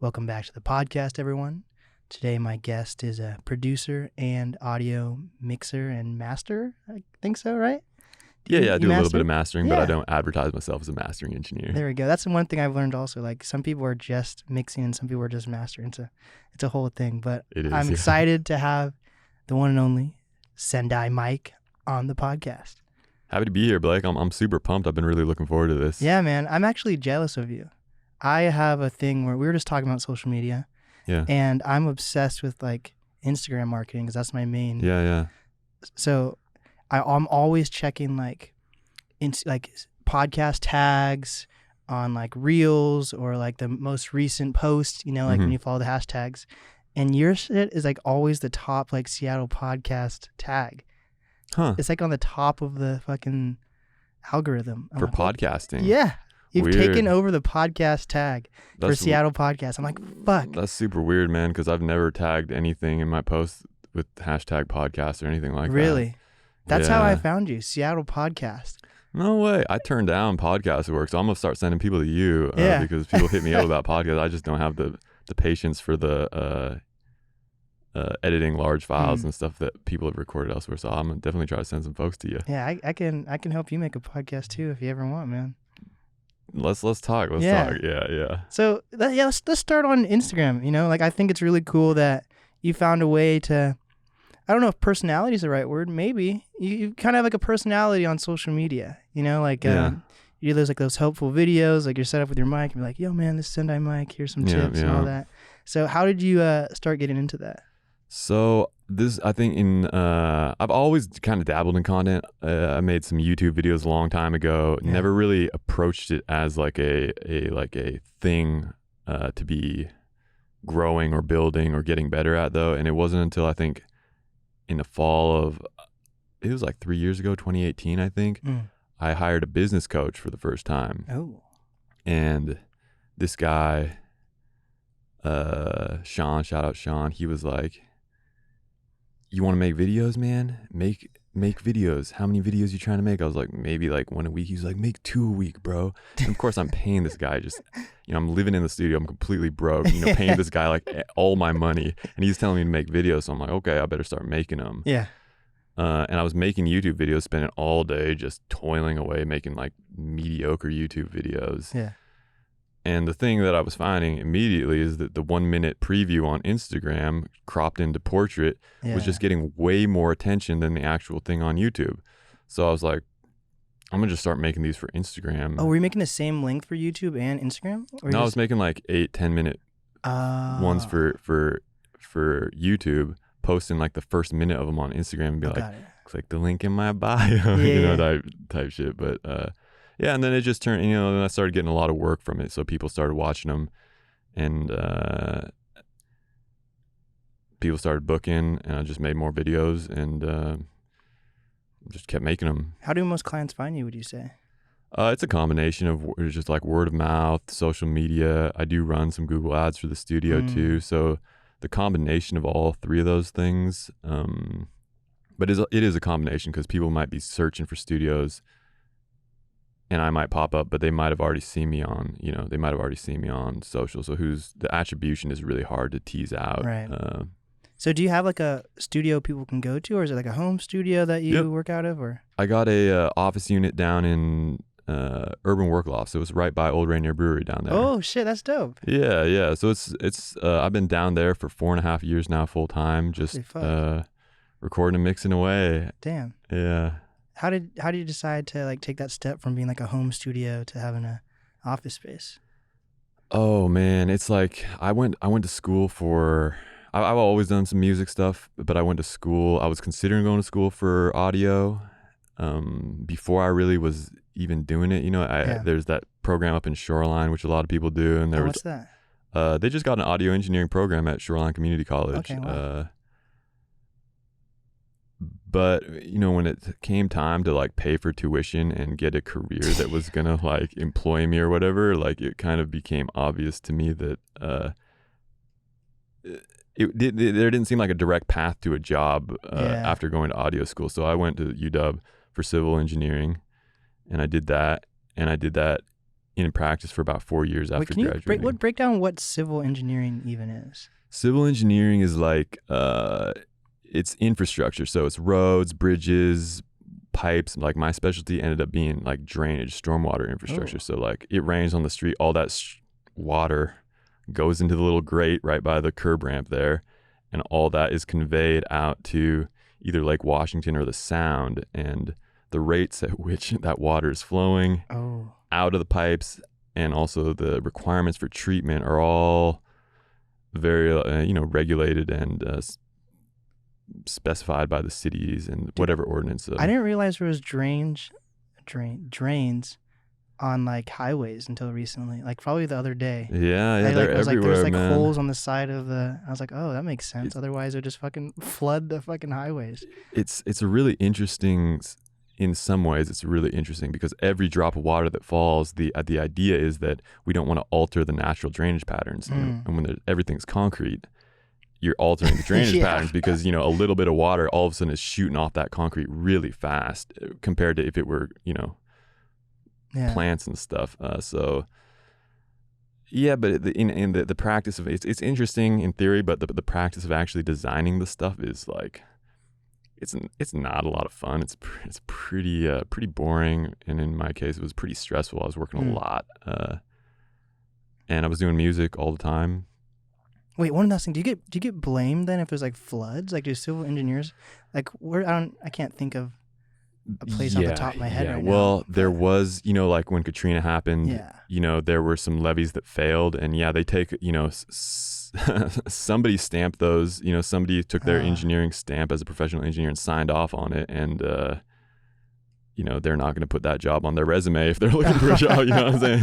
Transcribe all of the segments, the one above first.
Welcome back to the podcast, everyone. Today, my guest is a producer and audio mixer and master. I think so, right? Yeah, I do a little bit of mastering, but I don't advertise myself as a mastering engineer. There we go. That's the one thing I've learned also. Like, some people are just mixing and some people are just mastering. It's a whole thing. But I'm excited to have the one and only Sendai Mike on the podcast. Happy to be here, Blake. I'm super pumped. I've been really looking forward to this. Yeah, man. I'm actually jealous of you. I have a thing where we were just talking about social media. Yeah. And I'm obsessed with like Instagram marketing because that's my main. Yeah. So I'm always checking like podcast tags on like reels or like the most recent post, like when you follow the hashtags. And your shit is like always the top like Seattle podcast tag. Huh. It's like on the top of the fucking algorithm. For podcasting. Yeah. You've weird. Taken over the podcast tag for Seattle podcast. I'm like, fuck. That's super weird, man, because I've never tagged anything in my posts with hashtag podcast or anything like that. Really? That's how I found you, Seattle podcast. No way. I turned down podcast work, so I'm going to start sending people to you because people hit me up about podcasts. I just don't have the patience for the editing large files and stuff that people have recorded elsewhere, so I'm going to definitely try to send some folks to you. Yeah, I can help you make a podcast too if you ever want, man. Let's talk. Let's talk. Yeah. So let's start on Instagram. Like I think it's really cool that you found a way to. I don't know if personality is the right word. Maybe you kind of have like a personality on social media. You do those helpful videos, like you're set up with your mic and be like, "Yo, man, this is Sendai Mike. Here's some tips and all that." So how did you start getting into that? So I think I've always kind of dabbled in content. I made some YouTube videos a long time ago. Yeah. Never really approached it as like a thing to be growing or building or getting better at though. And it wasn't until I think in the fall of, it was like 3 years ago, 2018, I think, I hired a business coach for the first time. Oh. And this guy, Sean, shout out Sean, he was like, "You want to make videos, man? Make videos. How many videos you trying to make?" I was like, maybe like one a week. He's like, "Make 2 a week, bro." And of course I'm paying this guy just, I'm living in the studio. I'm completely broke, paying this guy like all my money. And he's telling me to make videos. So I'm like, okay, I better start making them. Yeah. And I was making YouTube videos, spending all day just toiling away, making like mediocre YouTube videos. Yeah. And the thing that I was finding immediately is that the 1 minute preview on Instagram cropped into portrait was just getting way more attention than the actual thing on YouTube. So I was like, I'm going to just start making these for Instagram. Oh, were you making the same length for YouTube and Instagram? No, I was making like 8-10 minute ones for YouTube, posting like the first minute of them on Instagram and be like, click the link in my bio, type shit. But yeah, and then it just turned, then I started getting a lot of work from it. So people started watching them and people started booking, and I just made more videos and just kept making them. How do most clients find you, would you say? It's a combination of just like word of mouth, social media. I do run some Google ads for the studio too. So the combination of all three of those things, but it is a combination because people might be searching for studios and I might pop up, but they might have already seen me on, they might have already seen me on social. So the attribution is really hard to tease out. Right. So do you have like a studio people can go to, or is it like a home studio that you work out of? Or I got a office unit down in Urban Work Loft. So it was right by Old Rainier Brewery down there. Oh shit, that's dope. Yeah. So it's I've been down there for 4.5 years now, full time, just recording and mixing away. Damn. Yeah. How did you decide to like take that step from being like a home studio to having a office space? Oh man, it's like I went to school for. I've always done some music stuff, but I went to school. I was considering going to school for audio before I really was even doing it. There's that program up in Shoreline, which a lot of people do, and what's that? They just got an audio engineering program at Shoreline Community College. Okay, wow. But when it came time to like pay for tuition and get a career that was gonna like employ me or whatever, like it kind of became obvious to me that there didn't seem like a direct path to a job after going to audio school. So I went to UW for civil engineering, and I did that in practice for about 4 years Wait, after can you graduating. break down what civil engineering even is? Civil engineering is like it's infrastructure, so it's roads, bridges, pipes. Like my specialty ended up being like drainage, stormwater infrastructure. Oh. So like it rains on the street, all that water goes into the little grate right by the curb ramp there, and all that is conveyed out to either Lake Washington or the Sound, and the rates at which that water is flowing out of the pipes and also the requirements for treatment are all very regulated and specified by the cities and whatever ordinance. I didn't realize there was drains on like highways until recently, like probably the other day. Yeah, Like, they're there's everywhere, like man. holes on the side of the. I was like, oh, that makes sense. Otherwise, it would just fucking flood the fucking highways. It's a really interesting. In some ways, it's really interesting because every drop of water that falls, the idea is that we don't want to alter the natural drainage patterns. And when everything's concrete, you're altering the drainage patterns because, a little bit of water all of a sudden is shooting off that concrete really fast compared to if it were, plants and stuff. So, yeah, but in the practice of it's interesting in theory, but the practice of actually designing the stuff is like, it's not a lot of fun. It's pretty boring, and in my case, it was pretty stressful. I was working a lot, and I was doing music all the time. Wait, one last thing. Do you get blamed then if there's like floods? Like, do civil engineers like where I can't think of a place off the top of my head right now. Well, there was, like when Katrina happened, there were some levees that failed, and they take, somebody stamped those, somebody took their engineering stamp as a professional engineer and signed off on it, and they're not going to put that job on their resume if they're looking for a job, you know what I'm saying?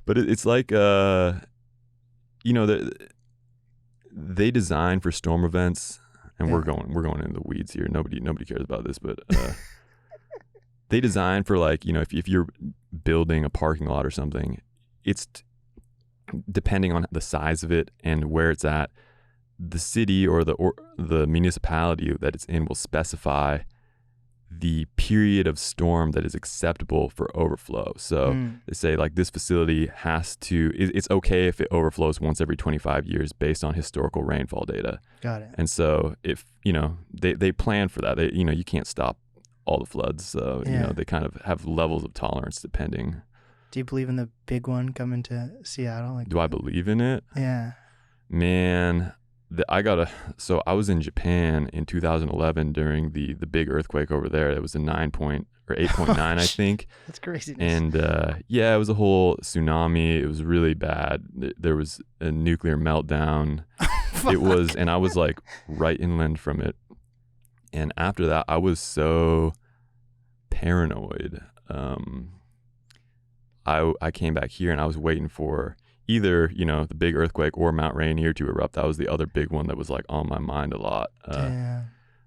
But it's like they design for storm events. And we're going into the weeds here. Nobody cares about this, but they design for like, if you're building a parking lot or something, it's depending on the size of it and where it's at, the city or the municipality that it's in will specify the period of storm that is acceptable for overflow. So they say like this facility it's okay if it overflows once every 25 years based on historical rainfall data. Got it. And so if, they plan for that, they, you can't stop all the floods. So, they kind of have levels of tolerance depending. Do you believe in the big one coming to Seattle? Like, do I believe in it? Yeah. Man, so I was in Japan in 2011 during the big earthquake over there. It was a 8.9, I think. That's crazy. And it was a whole tsunami. It was really bad. There was a nuclear meltdown. It was, and I was like right inland from it. And after that, I was so paranoid. I came back here and I was waiting for either, the big earthquake or Mount Rainier to erupt. That was the other big one that was like on my mind a lot.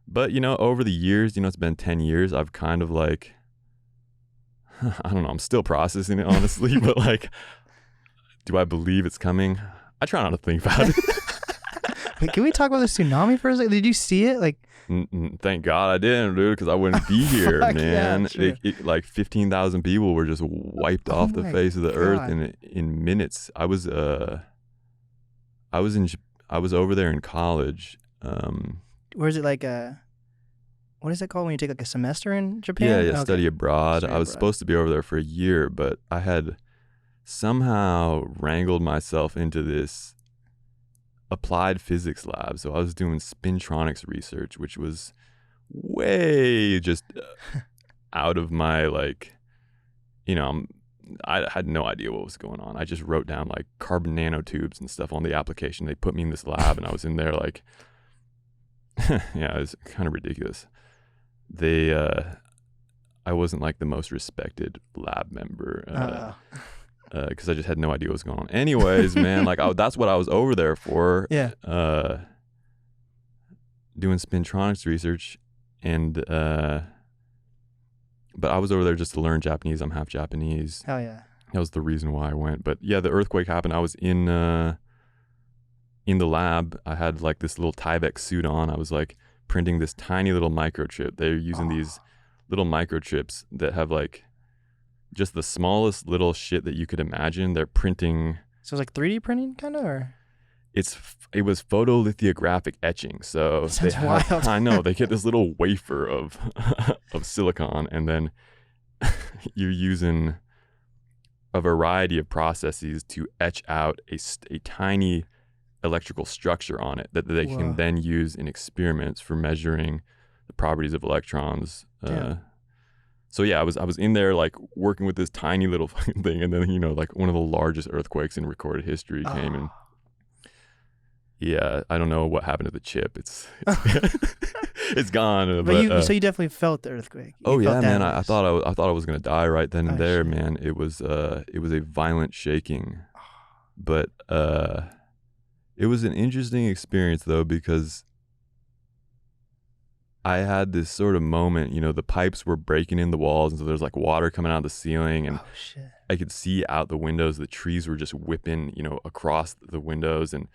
But, over the years, it's been 10 years, I've kind of like, I don't know, I'm still processing it, honestly, but like, do I believe it's coming? I try not to think about it. Wait, can we talk about the tsunami for a second? Did you see it? Like, thank God I didn't, dude, because I wouldn't be here, man. Yeah, like 15,000 people were just wiped off the face of the earth in minutes. I was over there in college. Where is it like what is it called when you take like a semester in Japan? Yeah, study abroad. I was supposed to be over there for a year, but I had somehow wrangled myself into this applied physics lab. So I was doing spintronics research, which was way just out of my like, I had no idea what was going on. I just wrote down like carbon nanotubes and stuff on the application. They put me in this lab and I was in there like, it was kind of ridiculous. I wasn't like the most respected lab member. Because I just had no idea what was going on. Anyways, man, like that's what I was over there for. Yeah. Doing spintronics research, and but I was over there just to learn Japanese. I'm half Japanese. Hell yeah. That was the reason why I went. But yeah, the earthquake happened. I was in the lab. I had like this little Tyvek suit on. I was like printing this tiny little microchip. They're using these little microchips that have like just the smallest little shit that you could imagine. They're printing. So it's like 3D printing kind of, or? It was photolithographic etching. So Sounds wild. I know, they get this little wafer of of silicon, and then you're using a variety of processes to etch out a tiny electrical structure on it that they can then use in experiments for measuring the properties of electrons. So yeah, I was in there like working with this tiny little fucking thing, and then like one of the largest earthquakes in recorded history came, and yeah, I don't know what happened to the chip. It's it's gone. But so you definitely felt the earthquake. Oh yeah, man. I thought I was gonna die right then and there, man. It was a violent shaking, but it was an interesting experience though, because I had this sort of moment, the pipes were breaking in the walls, and so there's like water coming out of the ceiling, and I could see out the windows. The trees were just whipping, across the windows, and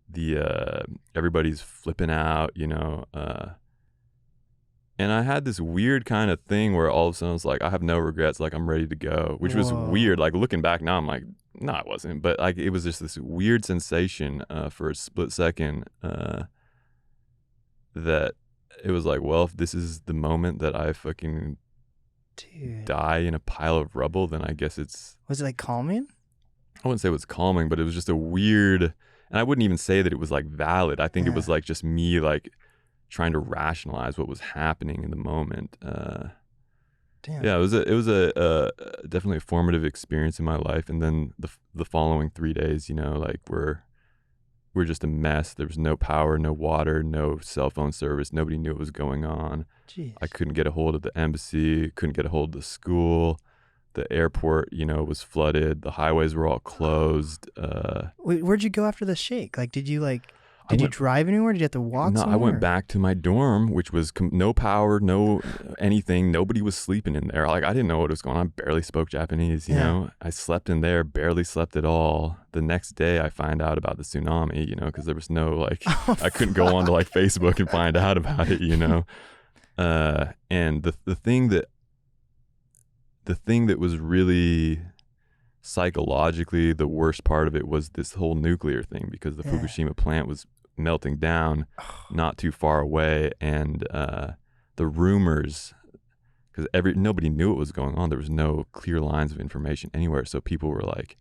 the everybody's flipping out, and I had this weird kind of thing where all of a sudden I was like, I have no regrets, like I'm ready to go, which was weird. Like looking back now, I'm like, no, it wasn't. But like it was just this weird sensation for a split second that it was like, well, if this is the moment that I fucking die in a pile of rubble, then I guess it's... Was it like calming? I wouldn't say it was calming, but it was just a weird... And I wouldn't even say that it was like valid. I think it was like just me like trying to rationalize what was happening in the moment. Damn. Yeah, it was a definitely a formative experience in my life. And then the following 3 days, like we're just a mess. There was no power, no water, no cell phone service. Nobody knew what was going on. Jeez. I couldn't get a hold of the embassy, couldn't get a hold of the school. The airport, was flooded. The highways were all closed. Wait, where'd you go after the shake? Like, did you drive anywhere? Did you have to walk somewhere? No, I went back to my dorm, which was no power, no anything. Nobody was sleeping in there. Like, I didn't know what was going on. I barely spoke Japanese, you know? I slept in there, barely slept at all. The next day, I find out about the tsunami, because there was no, like, I couldn't go on to, like, Facebook and find out about it, And the thing that was really psychologically the worst part of it was this whole nuclear thing, because the Fukushima plant was melting down not too far away, and the rumors, because nobody knew what was going on. There was no clear lines of information anywhere, so people were like,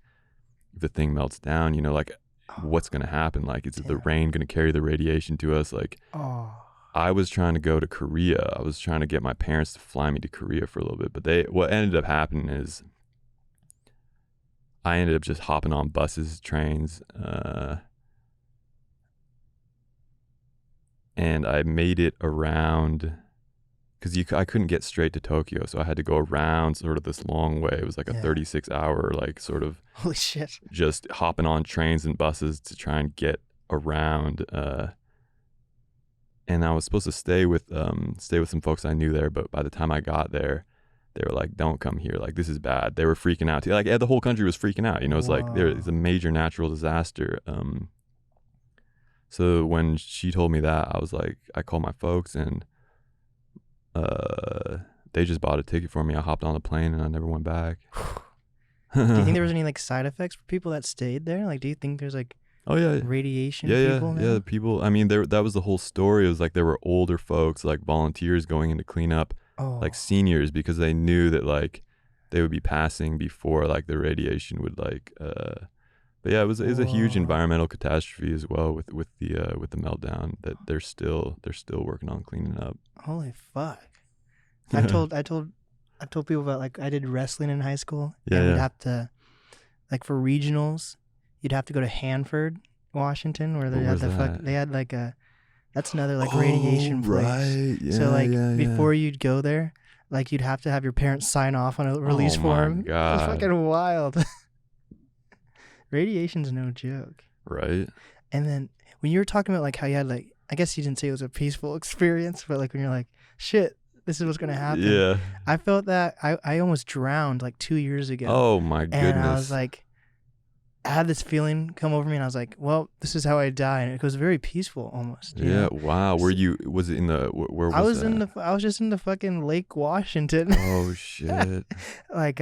if the thing melts down, like, what's going to happen? Like, is the rain going to carry the radiation to us? Like, I was trying to go to Korea. I was trying to get my parents to fly me to Korea for a little bit, but what ended up happening is I ended up just hopping on buses, trains, and I made it around, because I couldn't get straight to Tokyo, so I had to go around sort of this long way. It was like a 36-hour, like, sort of holy shit, just hopping on trains and buses to try and get around. And I was supposed to stay with some folks I knew there, but by the time I got there, they were like, "Don't come here. Like, this is bad." They were freaking out. Like, the whole country was freaking out. It's like there's a major natural disaster. So when she told me that, I was like, I called my folks, and they just bought a ticket for me. I hopped on the plane, and I never went back. Do you think there was any like side effects for people that stayed there? Like, do you think there's like radiation people now? Yeah, the people, I mean, that was the whole story. It was like there were older folks, like volunteers going in to clean up, like seniors, because they knew that like they would be passing before like the radiation would like but yeah, it was a huge environmental catastrophe as well with the meltdown that they're still working on cleaning up. Holy fuck. I've told people about, like, I did wrestling in high school, and we'd have to, like, for regionals, you'd have to go to Hanford, Washington, where they had like that's another like radiation place. Right. Yeah, so like before you'd go there, like you'd have to have your parents sign off on a release form. God. It's fucking wild. Radiation's no joke. Right. And then when you were talking about like how you had like, I guess you didn't say it was a peaceful experience, but like when you're like, shit, this is what's gonna happen. Yeah. I felt that I almost drowned like 2 years ago. Oh my goodness. And I was like, I had this feeling come over me, and I was like, well, this is how I die. And it was very peaceful almost. You Yeah. know? Wow. Was it in the, where was I was that? I was just in the fucking Lake Washington. Oh shit. Like,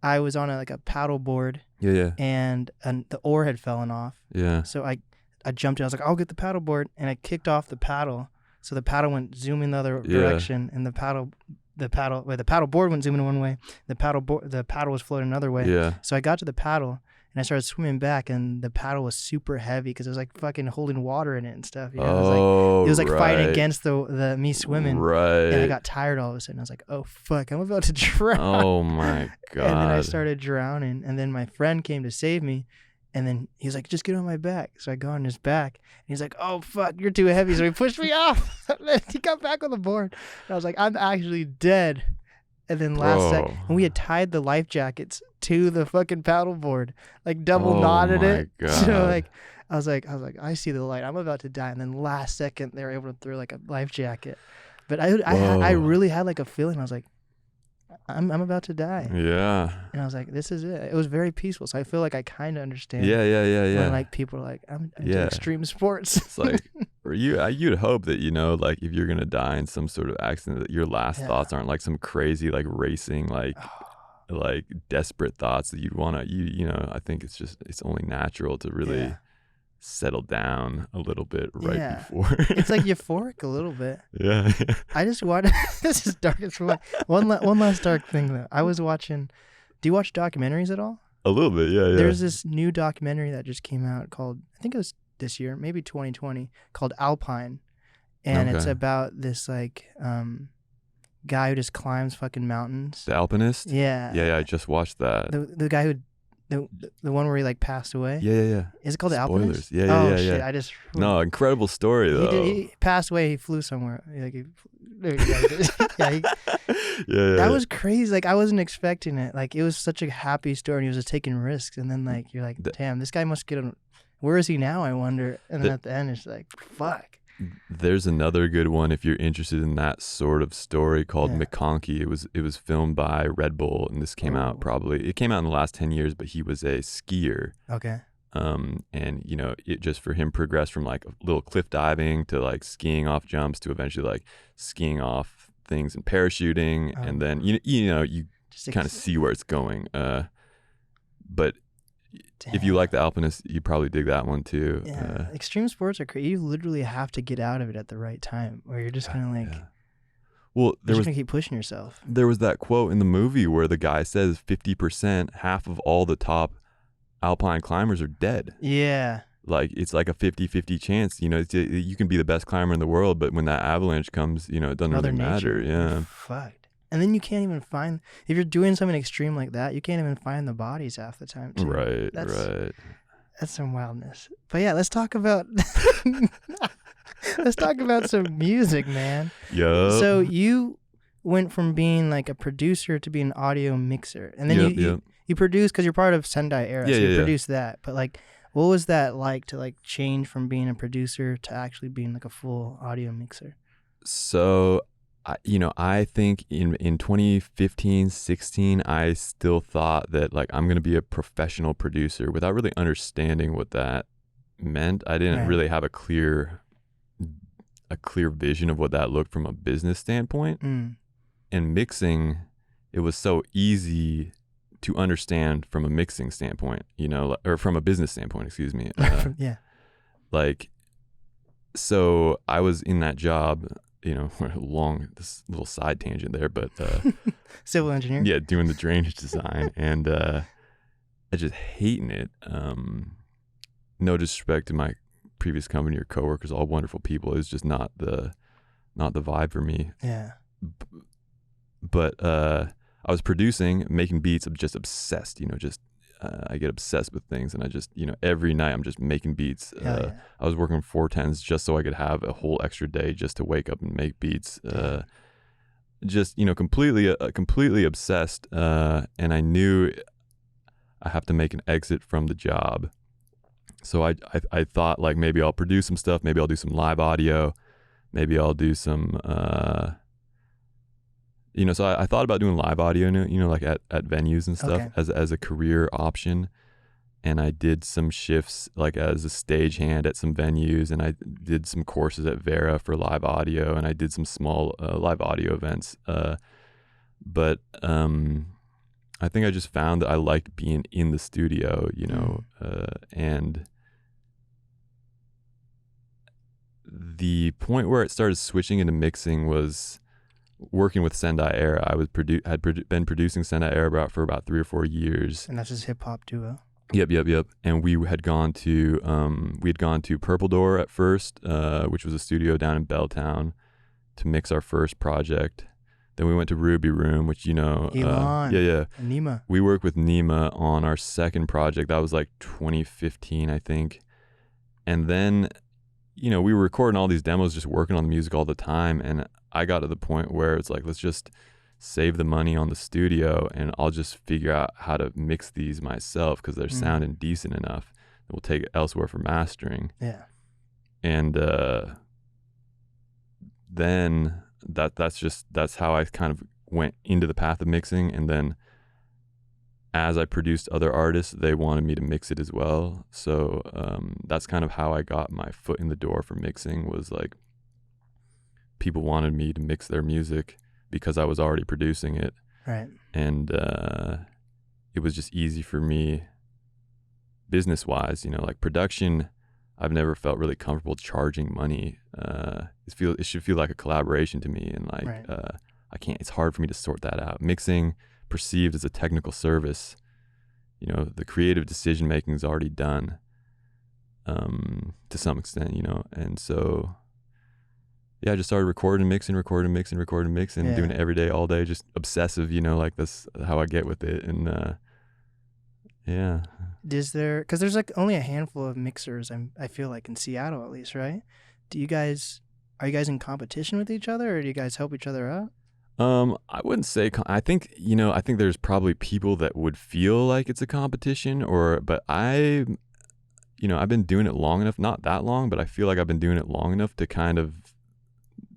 I was on a paddle board, Yeah. Yeah. and the oar had fallen off. Yeah. So I jumped in. I was like, I'll get the paddle board, and I kicked off the paddle. So the paddle went zooming the other direction, and the paddle board went zooming one way. The paddle was floating another way. Yeah. So I got to the paddle, and I started swimming back, and the paddle was super heavy because it was like fucking holding water in it and stuff. You know? It was like fighting against the me swimming. Right. And I got tired all of a sudden. I was like, oh fuck, I'm about to drown. Oh my god. And then I started drowning, and then my friend came to save me. And then he was like, just get on my back. So I got on his back. And he's like, oh, fuck, you're too heavy. So he pushed me off. And then he got back on the board. And I was like, I'm actually dead. And then and we had tied the life jackets to the fucking paddle board, like double knotted it. God. So like, I was like, I see the light. I'm about to die. And then last second, they were able to throw like a life jacket. But I really had like a feeling. I was like, I'm about to die. Yeah. And I was like, this is it. It was very peaceful. So I feel like I kind of understand. Yeah. When like people are like, I'm into extreme sports. It's like, or you'd hope that, you know, like if you're going to die in some sort of accident, that your last thoughts aren't like some crazy, like racing, like desperate thoughts that you'd want to, you know, I think it's only natural to really settle down a little bit before. It's like euphoric a little bit. Yeah. I just watched, this is dark as fuck. One last dark thing though. I was watching, do you watch documentaries at all? A little bit, yeah. There's this new documentary that just came out called, I think it was this year, maybe 2020, called Alpine. And it's about this like guy who just climbs fucking mountains. The Alpinist? Yeah. Yeah, I just watched that. The guy who the one where he like passed away. Yeah. Is it called The Spoilers. Alpinist? Yeah. Oh shit! I just no, incredible story though. He passed away. He flew somewhere. Like That was crazy. Like I wasn't expecting it. Like it was such a happy story. And he was just taking risks. And then like you're like, damn, this guy must get. Where is he now? I wonder. And then at the end, it's like, fuck. There's another good one if you're interested in that sort of story called McConkey. It was filmed by Red Bull, and this came out it came out in the last 10 years, but he was a skier. Okay. And you know, it just for him progressed from like a little cliff diving to like skiing off jumps to eventually like skiing off things and parachuting, and then you know you kind of see where it's going. But damn. If you like The Alpinist, you probably dig that one too. Yeah, extreme sports are crazy. You literally have to get out of it at the right time, or you're just gonna like. Yeah. Well, you're just gonna keep pushing yourself. There was that quote in the movie where the guy says 50%, half of all the top alpine climbers are dead. Yeah. Like it's like a 50-50 chance. You know, you can be the best climber in the world, but when that avalanche comes, you know, it doesn't really matter. Yeah. Fucked. And then you can't even find, if you're doing something extreme like that, you can't even find the bodies half the time too. Right. That's some wildness. But yeah, let's talk about some music, man. Yeah. So you went from being like a producer to being an audio mixer, and then you produce because you're part of Sendai Era, so you produce that. But like, what was that like to like change from being a producer to actually being like a full audio mixer? So. I think in 2015, 16, I still thought that like I'm going to be a professional producer without really understanding what that meant. I didn't really have a clear vision of what that looked from a business standpoint. And mixing, it was so easy to understand from a mixing standpoint, you know, or from a business standpoint, excuse me. Yeah. Like, so I was in that job, you know, this little side tangent there, but civil engineer. Yeah, doing the drainage design, and I just hating it. No disrespect to my previous company or coworkers, all wonderful people. It was just not the vibe for me. Yeah. But I was producing, making beats. I'm just obsessed, you know, I get obsessed with things, and I just, you know, every night I'm just making beats. I was working 410s just so I could have a whole extra day just to wake up and make beats. Just, you know, completely obsessed. And I knew I have to make an exit from the job. So I thought like maybe I'll produce some stuff. Maybe I'll do some live audio. Maybe I'll do some, you know, so I thought about doing live audio, you know, like at venues and stuff as a career option. and I did some shifts like as a stagehand at some venues, and I did some courses at Vera for live audio, and I did some small live audio events. But I think I just found that I liked being in the studio, you know, and the point where it started switching into mixing was working with Sendai Era. I was been producing Sendai Era for about 3 or 4 years. And that's his hip hop duo. Yep. And we had gone to Purple Door at first, which was a studio down in Belltown, to mix our first project. Then we went to Ruby Room, which, you know, Elon. And Nima. We worked with Nima on our second project. That was like 2015, I think. And then, you know, we were recording all these demos, just working on the music all the time. And I got to the point where it's like, let's just save the money on the studio and I'll just figure out how to mix these myself because they're sounding decent enough. And we'll take it elsewhere for mastering. Yeah. And then that's how I kind of went into the path of mixing. And then as I produced other artists, they wanted me to mix it as well. So that's kind of how I got my foot in the door for mixing, was like people wanted me to mix their music because I was already producing it. Right. And it was just easy for me business wise, you know, like production. I've never felt really comfortable charging money. It should feel like a collaboration to me, and like it's hard for me to sort that out. Mixing, perceived as a technical service, you know, the creative decision making is already done to some extent, you know. And so I just started recording, mixing, doing it every day, all day, just obsessive, you know, like that's how I get with it. And Is there, because there's like only a handful of mixers, I feel like, in Seattle at least, right? Are you guys in competition with each other, or do you guys help each other out? I wouldn't say, I think there's probably people that would feel like it's a competition, but I've been doing it long enough, not that long, but I feel like I've been doing it long enough to kind of,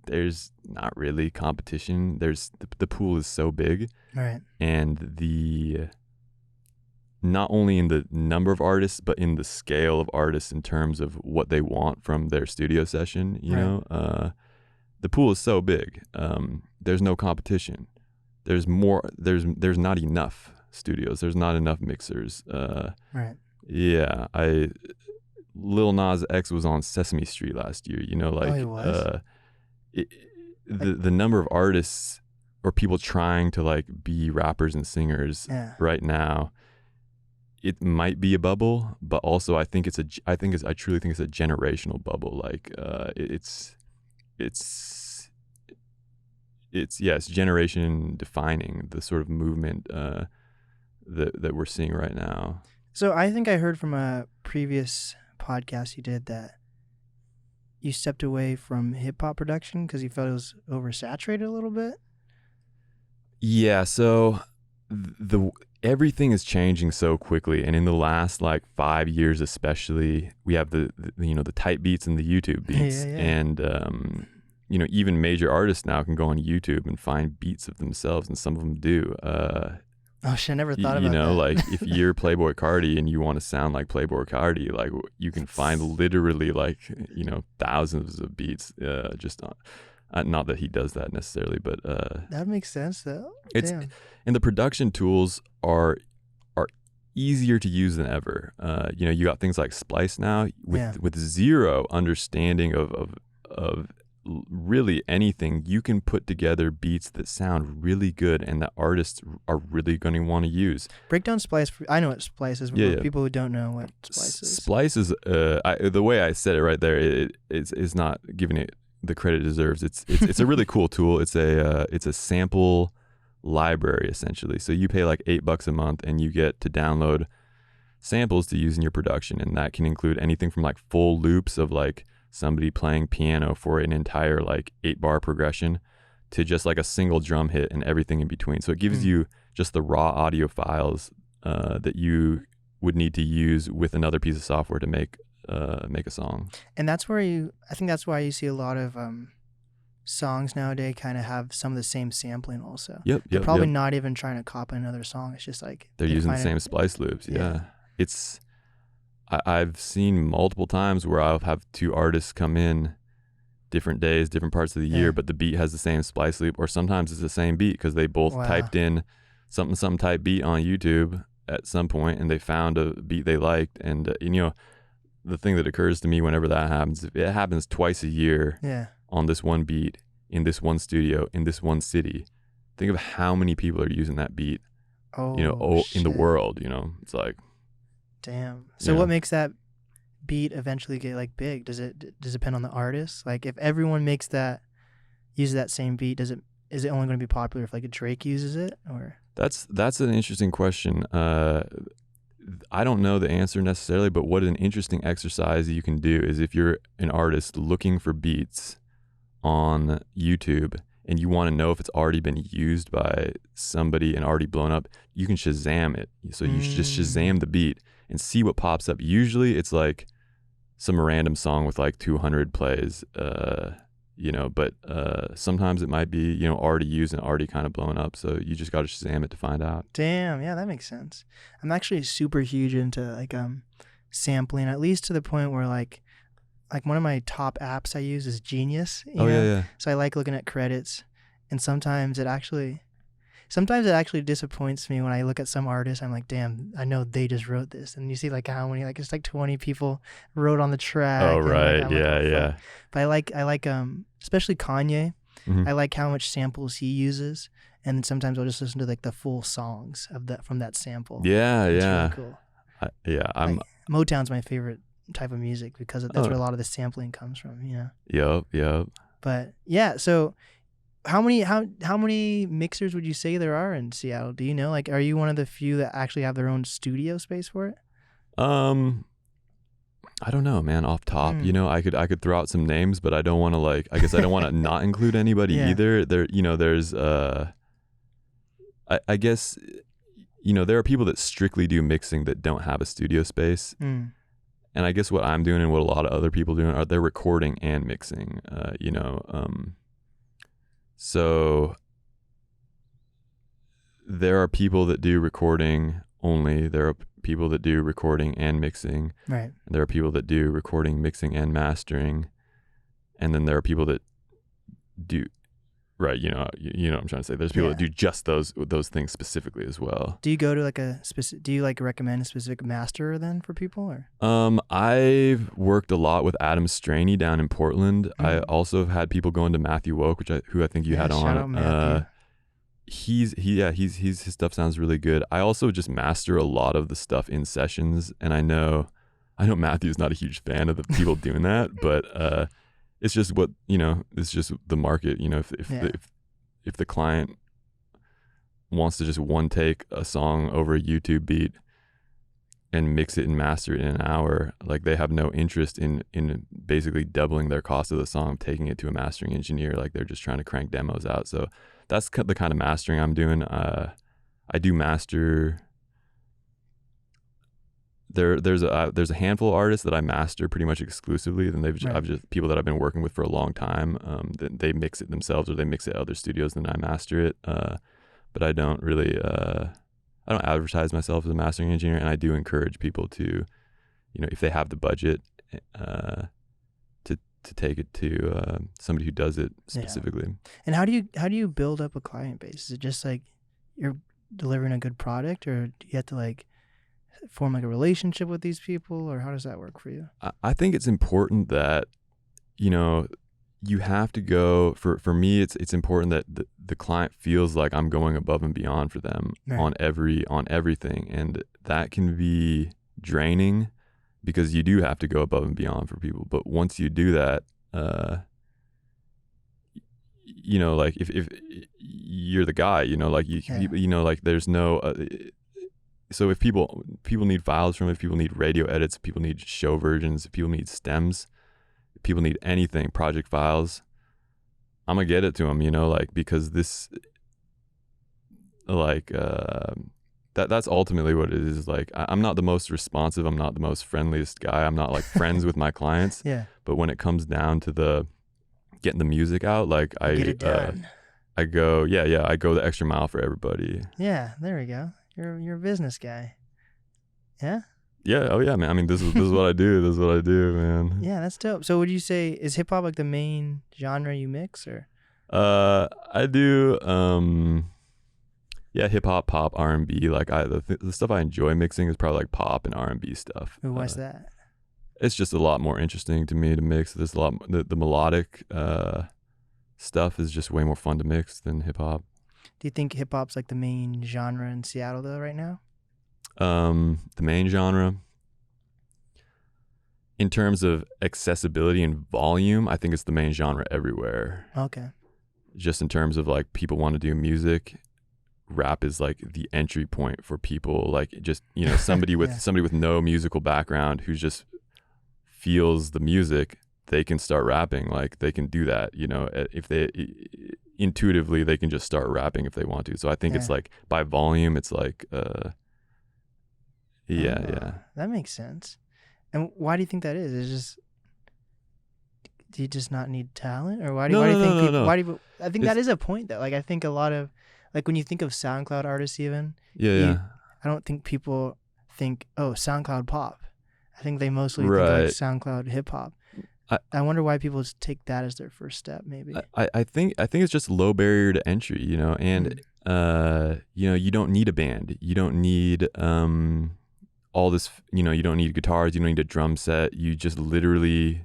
there's not really competition. There's the pool is so big, right? And not only in the number of artists, but in the scale of artists in terms of what they want from their studio session, you know, the pool is so big. There's no competition. There's not enough studios. There's not enough mixers. Right. Yeah. Lil Nas X was on Sesame Street last year, you know, like, he was? the number of artists or people trying to like be rappers and singers right now, it might be a bubble, but also I truly think it's a generational bubble. Like it's generation defining, the sort of movement that we're seeing right now. So I think I heard from a previous podcast you did that you stepped away from hip hop production because you felt it was oversaturated a little bit. Yeah, so everything is changing so quickly, and in the last like 5 years especially, we have the type beats and the YouTube beats, and even major artists now can go on YouTube and find beats of themselves, and some of them do. Oh shit, I never thought about that. You know, like if you're Playboy Cardi and you want to sound like Playboy Cardi, like you can find literally like, you know, thousands of beats just on. Not that he does that necessarily, but that makes sense though. And the production tools are easier to use than ever. You know, you got things like Splice now with zero understanding of really anything. You can put together beats that sound really good and that artists are really going to want to use. Break down Splice. I know what Splice is. For people who don't know what Splice is. Splice is the way I said it right there. It's not giving it the credit it deserves. It's a really cool tool. It's a sample library essentially. So you pay like $8 a month and you get to download samples to use in your production, and that can include anything from like full loops of like somebody playing piano for an entire like 8-bar progression to just like a single drum hit and everything in between. So it gives you just the raw audio files that you would need to use with another piece of software to make a song. And that's where I think that's why you see a lot of songs nowadays kind of have some of the same sampling also. They're probably not even trying to copy another song. It's just like they're using the same splice loops. Yeah. It's I've seen multiple times where I'll have two artists come in different days, different parts of the year, but the beat has the same splice loop, or sometimes it's the same beat because they both typed in something type beat on YouTube at some point and they found a beat they liked. And you know, the thing that occurs to me whenever that happens, if it happens twice a year on this one beat, in this one studio, in this one city, think of how many people are using that beat, in the world, it's like, damn. So what makes that beat eventually get like big? Does it depend on the artist? Like if everyone uses that same beat, is it only going to be popular if like a Drake uses it? Or that's an interesting question. I don't know the answer necessarily, but what an interesting exercise you can do is if you're an artist looking for beats on YouTube and you want to know if it's already been used by somebody and already blown up, you can Shazam it. So you should just Shazam the beat and see what pops up. Usually it's like some random song with like 200 plays, but sometimes it might be, already used and already kind of blown up. So you just got to Shazam it to find out. Damn. Yeah, that makes sense. I'm actually super huge into like sampling, at least to the point where like one of my top apps I use is Genius. You know? Yeah. So I like looking at credits, and sometimes it actually disappoints me when I look at some artists. I'm like, damn, I know they just wrote this, and you see like how many, like it's like 20 people wrote on the track. Oh right, like, yeah. But I like especially Kanye. Mm-hmm. I like how much samples he uses, and then sometimes I'll just listen to like the full songs from that sample. Yeah, it's yeah. Really cool. Motown's my favorite type of music because that's where a lot of the sampling comes from. Yep. But yeah, so. How many mixers would you say there are in Seattle? Do you know? Like, are you one of the few that actually have their own studio space for it? I don't know, man. Off top, I could throw out some names, but I don't want to I guess I don't want to not include anybody either. There, there's I guess, there are people that strictly do mixing that don't have a studio space. And I guess what I'm doing and what a lot of other people doing they're recording and mixing. So there are people that do recording only. There are people that do recording and mixing. Right. There are people that do recording, mixing, and mastering. And then there are people that do, right, you know what I'm trying to say. There's people that do just those things specifically as well. Do you go to do you recommend a specific masterer then for people, or? I've worked a lot with Adam Straney down in Portland. I also have had people going to Matthew Woke, who I think you had on. Shout out Matthew. His stuff sounds really good. I also just master a lot of the stuff in sessions, and I know Matthew's not a huge fan of the people doing that, but it's just what it's just the market. If the client wants to just one take a song over a YouTube beat and mix it and master it in an hour, like they have no interest in basically doubling their cost of the song, taking it to a mastering engineer. Like they're just trying to crank demos out. So that's the kind of mastering I'm doing. I do master. There's a handful of artists that I master pretty much exclusively. Then I've just people that I've been working with for a long time. They mix it themselves or they mix it at other studios, and then I master it. But I don't really I don't advertise myself as a mastering engineer, and I do encourage people to, if they have the budget, to take it to somebody who does it specifically. Yeah. And how do you build up a client base? Is it just like you're delivering a good product, or do you have to form a relationship with these people, or how does that work for you? I think it's important that you have to go for me. It's important that the client feels like I'm going above and beyond for them on everything, and that can be draining because you do have to go above and beyond for people. But once you do that, if you're the guy, there's no. So if people need files from it, if people need radio edits, if people need show versions, if people need stems, if people need anything, project files, I'm gonna get it to them, because this, that's ultimately what it is. I'm not the most responsive, I'm not the most friendliest guy, I'm not friends with my clients. Yeah. But when it comes down to the getting the music out, I get it done. I go the extra mile for everybody. Yeah, there we go. You're a business guy. Yeah? Yeah. Oh yeah, man. I mean, this is what I do. This is what I do, man. Yeah, that's dope. So would you say, is hip hop like the main genre you mix, or? I do. Yeah, hip hop, pop, R&B. Like the stuff I enjoy mixing is probably like pop and R&B stuff. Ooh, why's that? It's just a lot more interesting to me to mix. There's a lot the melodic stuff is just way more fun to mix than hip hop. Do you think hip hop's like the main genre in Seattle though right now? The main genre, in terms of accessibility and volume, I think it's the main genre everywhere. Okay. Just in terms of like people want to do music, rap is like the entry point for people. Like just, you know, somebody with somebody with no musical background who just feels the music, they can start rapping. Like they can do that, you know, if they intuitively they can just start rapping if they want to. So I think it's like by volume, it's like yeah. That makes sense. And why do you think that is? Is just, do you just not need talent, or why do you think people? No. Why do you, I think that is a point though. Like I think a lot of, like when you think of SoundCloud artists, even I don't think people think, oh, SoundCloud pop. I think they mostly think like SoundCloud hip hop. I wonder why people just take that as their first step. Maybe I think it's just low barrier to entry, you know, and you know, you don't need a band, you don't need all this, you know, you don't need guitars, you don't need a drum set. You just literally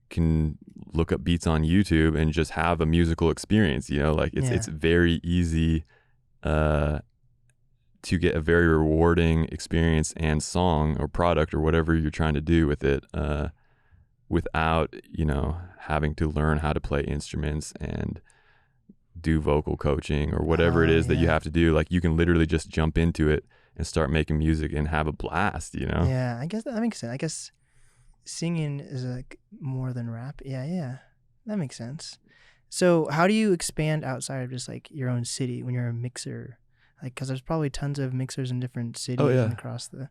can look up beats on YouTube and just have a musical experience, you know, like it's very easy to get a very rewarding experience and song or product or whatever you're trying to do with it without, you know, having to learn how to play instruments and do vocal coaching or whatever it is that you have to do. Like you can literally just jump into it and start making music and have a blast, you know? Yeah, I guess that makes sense. I guess singing is like more than rap. Yeah, that makes sense. So how do you expand outside of just like your own city when you're a mixer? Like, because there's probably tons of mixers in different cities and across the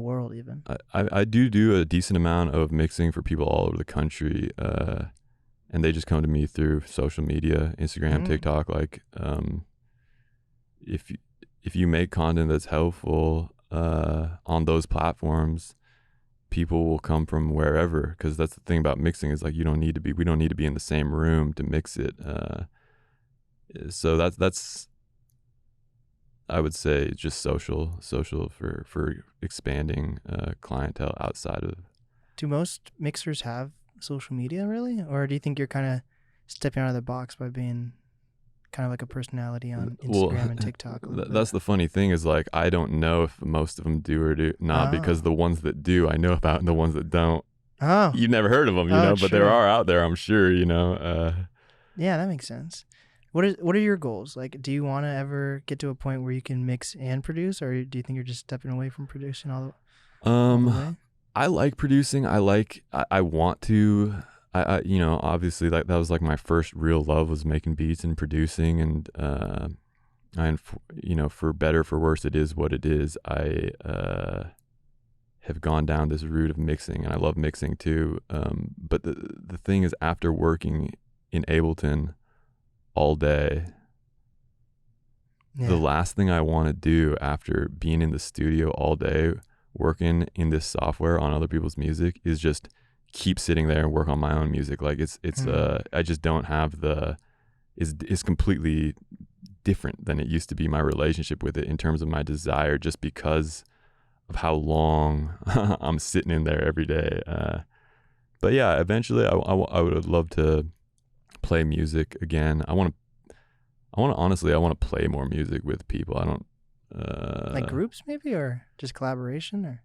world even. I do a decent amount of mixing for people all over the country, and they just come to me through social media, Instagram, TikTok. Like, if you make content that's helpful on those platforms, people will come from wherever. Because that's the thing about mixing is like we don't need to be in the same room to mix it. So that's I would say just social for expanding clientele outside of. Do most mixers have social media really, or do you think you're kind of stepping out of the box by being kind of like a personality on Instagram and TikTok? That's the funny thing is like I don't know if most of them do or do not, because the ones that do I know about and the ones that don't, you've never heard of them, you know, but there are out there, I'm sure, you know. Yeah, that makes sense. What are your goals? Like, do you want to ever get to a point where you can mix and produce, or do you think you're just stepping away from producing all the way? I like producing. I want to. I you know, obviously that was like my first real love was making beats and producing, and you know, for better for worse, it is what it is. I have gone down this route of mixing, and I love mixing too. But the thing is, after working in Ableton all day, the last thing I want to do after being in the studio all day working in this software on other people's music is just keep sitting there and work on my own music. Like it's I just don't have it's completely different than it used to be, my relationship with it in terms of my desire, just because of how long I'm sitting in there every day. But yeah, eventually I would love to play music again. I want to play more music with people. I don't like groups maybe, or just collaboration, or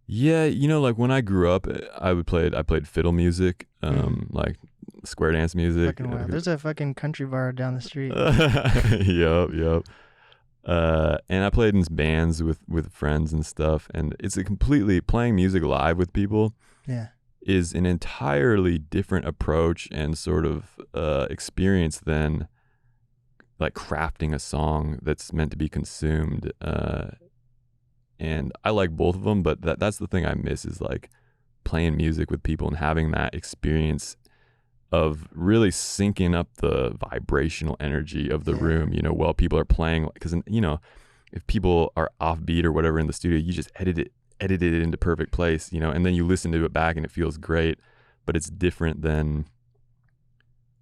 yeah, you know, like when I grew up, I played fiddle music, like square dance music. There's a fucking country bar down the street. Yep. And I played in bands with friends and stuff, and it's a completely playing music live with people. Yeah. Is an entirely different approach and sort of experience than like crafting a song that's meant to be consumed. And I like both of them, but that's the thing I miss is like playing music with people and having that experience of really syncing up the vibrational energy of the room, while people are playing. Because, if people are offbeat or whatever in the studio, you just edit it edited it into perfect place, you know, and then you listen to it back and it feels great, but it's different than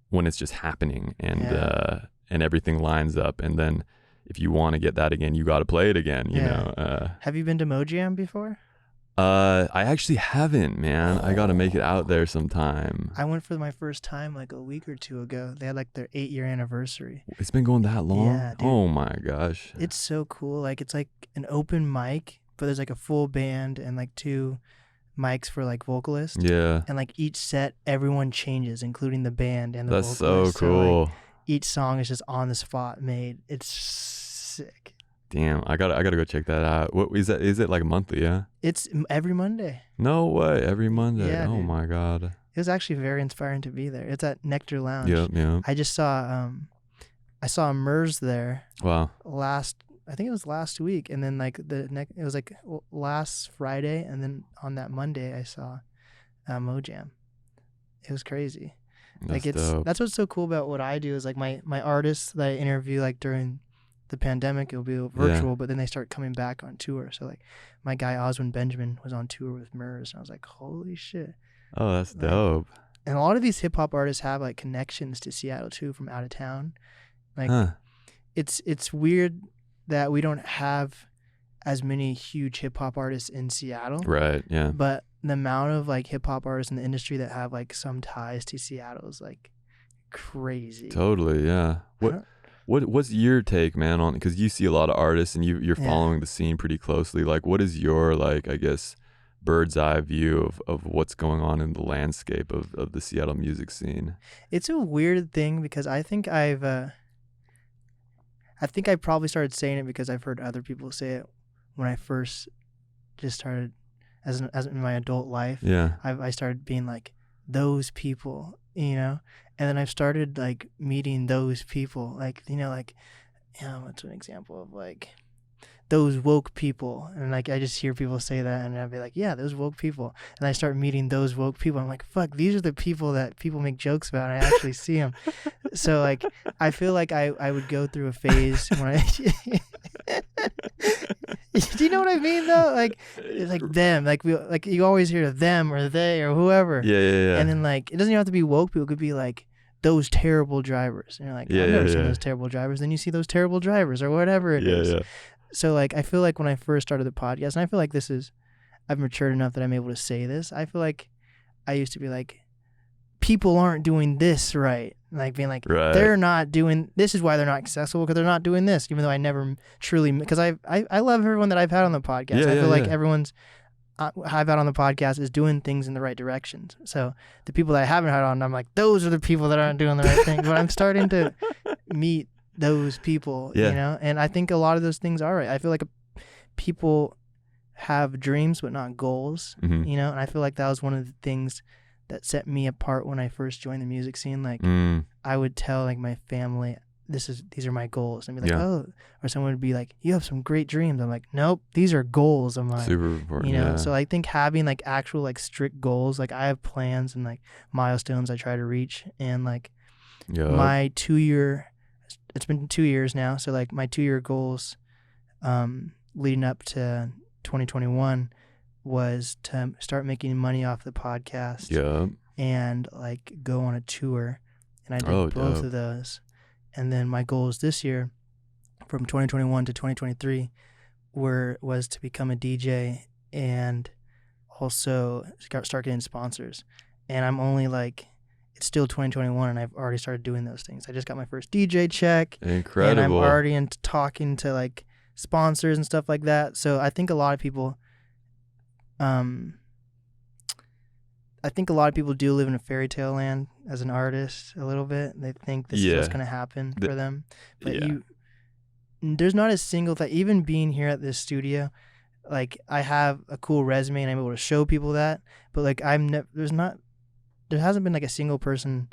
when it's just happening and everything lines up. And then if you want to get that again, you got to play it again, you know. Have you been to Mojam before? I actually haven't, man. I got to make it out there sometime. I went for my first time like a week or two ago. They had like their 8-year anniversary. It's been going that long? Yeah, dude. Oh my gosh. It's so cool. Like it's like an open mic, but there's like a full band and like 2 mics for like vocalists. Yeah. And like each set, everyone changes, including the band and the That's vocalist. so cool. So, like, each song is just on the spot made. It's sick. Damn, I gotta go check that out. What is that? Is it like monthly? Yeah. It's every Monday. No way, every Monday. Yeah, oh dude. my god. It was actually very inspiring to be there. It's at Nectar Lounge. Yep. I just saw I saw Murs there Wow. I think it was last week, and then like it was like last Friday, and then on that Monday I saw Mojam. It was crazy. That's like dope. That's what's so cool about what I do is like my artists that I interview like during the pandemic, it'll be virtual, but then they start coming back on tour. So like my guy Oswin Benjamin was on tour with Murs, and I was like, holy shit. Oh, that's dope. And a lot of these hip hop artists have like connections to Seattle too from out of town. Like it's weird that we don't have as many huge hip hop artists in Seattle. Right. Yeah. But the amount of like hip hop artists in the industry that have like some ties to Seattle is like crazy. Totally. Yeah. What's your take, man, on, because you see a lot of artists and you're following the scene pretty closely. Like, what is your, like, I guess, bird's eye view of what's going on in the landscape of the Seattle music scene? It's a weird thing because I think I probably started saying it because I've heard other people say it when I first just started as in my adult life. Yeah. I started being like, those people, you know? And then I've started like meeting those people, like, you know, like, what's an example of like those woke people? And like, I just hear people say that and I'd be like, yeah, those woke people. And I start meeting those woke people. I'm like, fuck, these are the people that people make jokes about. And I actually see them. So like, I feel like I would go through a phase when do you know what I mean though? Like, it's like them, like you always hear them or they or whoever. Yeah. And then like, it doesn't even have to be woke people. It could be like those terrible drivers. And you're like, I've never seen those terrible drivers. Then you see those terrible drivers or whatever it is. Yeah. So like, I feel like when I first started the podcast, and I feel like I've matured enough that I'm able to say this. I feel like I used to be like, people aren't doing this right. Like being like, they're not doing, this is why they're not accessible because they're not doing this, even though I never truly, because I love everyone that I've had on the podcast. I feel like everyone's I've had on the podcast is doing things in the right directions. So the people that I haven't had on, I'm like, those are the people that aren't doing the right thing. But I'm starting to meet those people, you know, and I think a lot of those things are right. I feel like people have dreams but not goals, you know, and I feel like that was one of the things that set me apart when I first joined the music scene. Like I would tell like my family, these are my goals, and be like, oh, or someone would be like, you have some great dreams. I'm like, nope, these are goals of mine. Super important, you know. So I think having like actual like strict goals, like I have plans and like milestones I try to reach, and like my 2-year, it's been 2 years now, so like my 2-year goals leading up to 2021 was to start making money off the podcast and like go on a tour, and I did both of those. And then my goals this year from 2021 to 2023 was to become a DJ and also start getting sponsors. And I'm only like, it's still 2021 and I've already started doing those things. I just got my first DJ check. Incredible. And I'm already into talking to like sponsors and stuff like that. So I think a lot of people do live in a fairy tale land as an artist a little bit. They think this is what's going to happen for them. But there's not a single thing, even being here at this studio, like I have a cool resume and I'm able to show people that, but like there hasn't been like a single person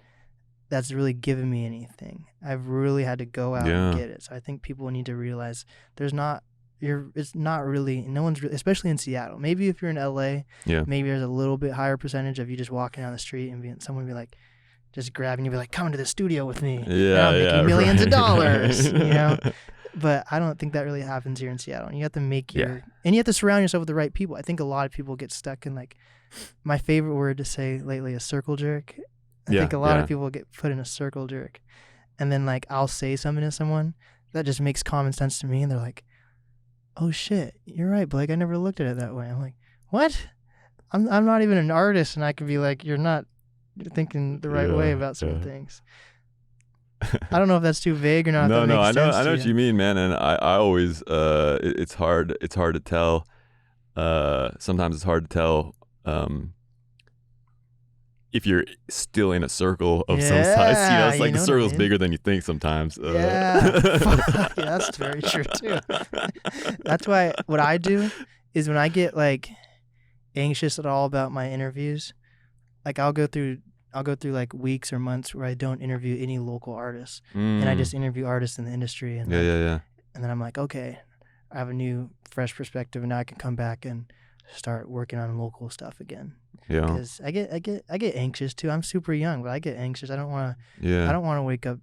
that's really given me anything. I've really had to go out and get it. So I think people need to realize it's not really, no one's really, especially in Seattle. Maybe if you're in LA, maybe there's a little bit higher percentage of you just walking down the street and someone would be like, just grabbing you, be like, come to the studio with me. I'll make you millions of dollars, you know? But I don't think that really happens here in Seattle. And you have to make Yeah. your, and you have to surround yourself with the right people. I think a lot of people get stuck in like, my favorite word to say lately is circle jerk. I think a lot of people get put in a circle jerk. And then like I'll say something to someone that just makes common sense to me, and they're like, "Oh shit, you're right, Blake. I never looked at it that way." I'm like, "What? I'm not even an artist," and I could be like, "You're not thinking the right way about certain things." I don't know if that's too vague or not. No, I know I what you mean, man. And I always it's hard to tell. Sometimes it's hard to tell if you're still in a circle of some size. You know, it's like the circle's bigger than you think sometimes. Yeah, that's very true too. That's why what I do is when I get like anxious at all about my interviews, like I'll go through like weeks or months where I don't interview any local artists, and I just interview artists in the industry. And and then I'm like, okay, I have a new, fresh perspective, and now I can come back and start working on local stuff again. Yeah, because I get anxious too. I'm super young, but I get anxious. I don't want to. Yeah, I don't want to wake up.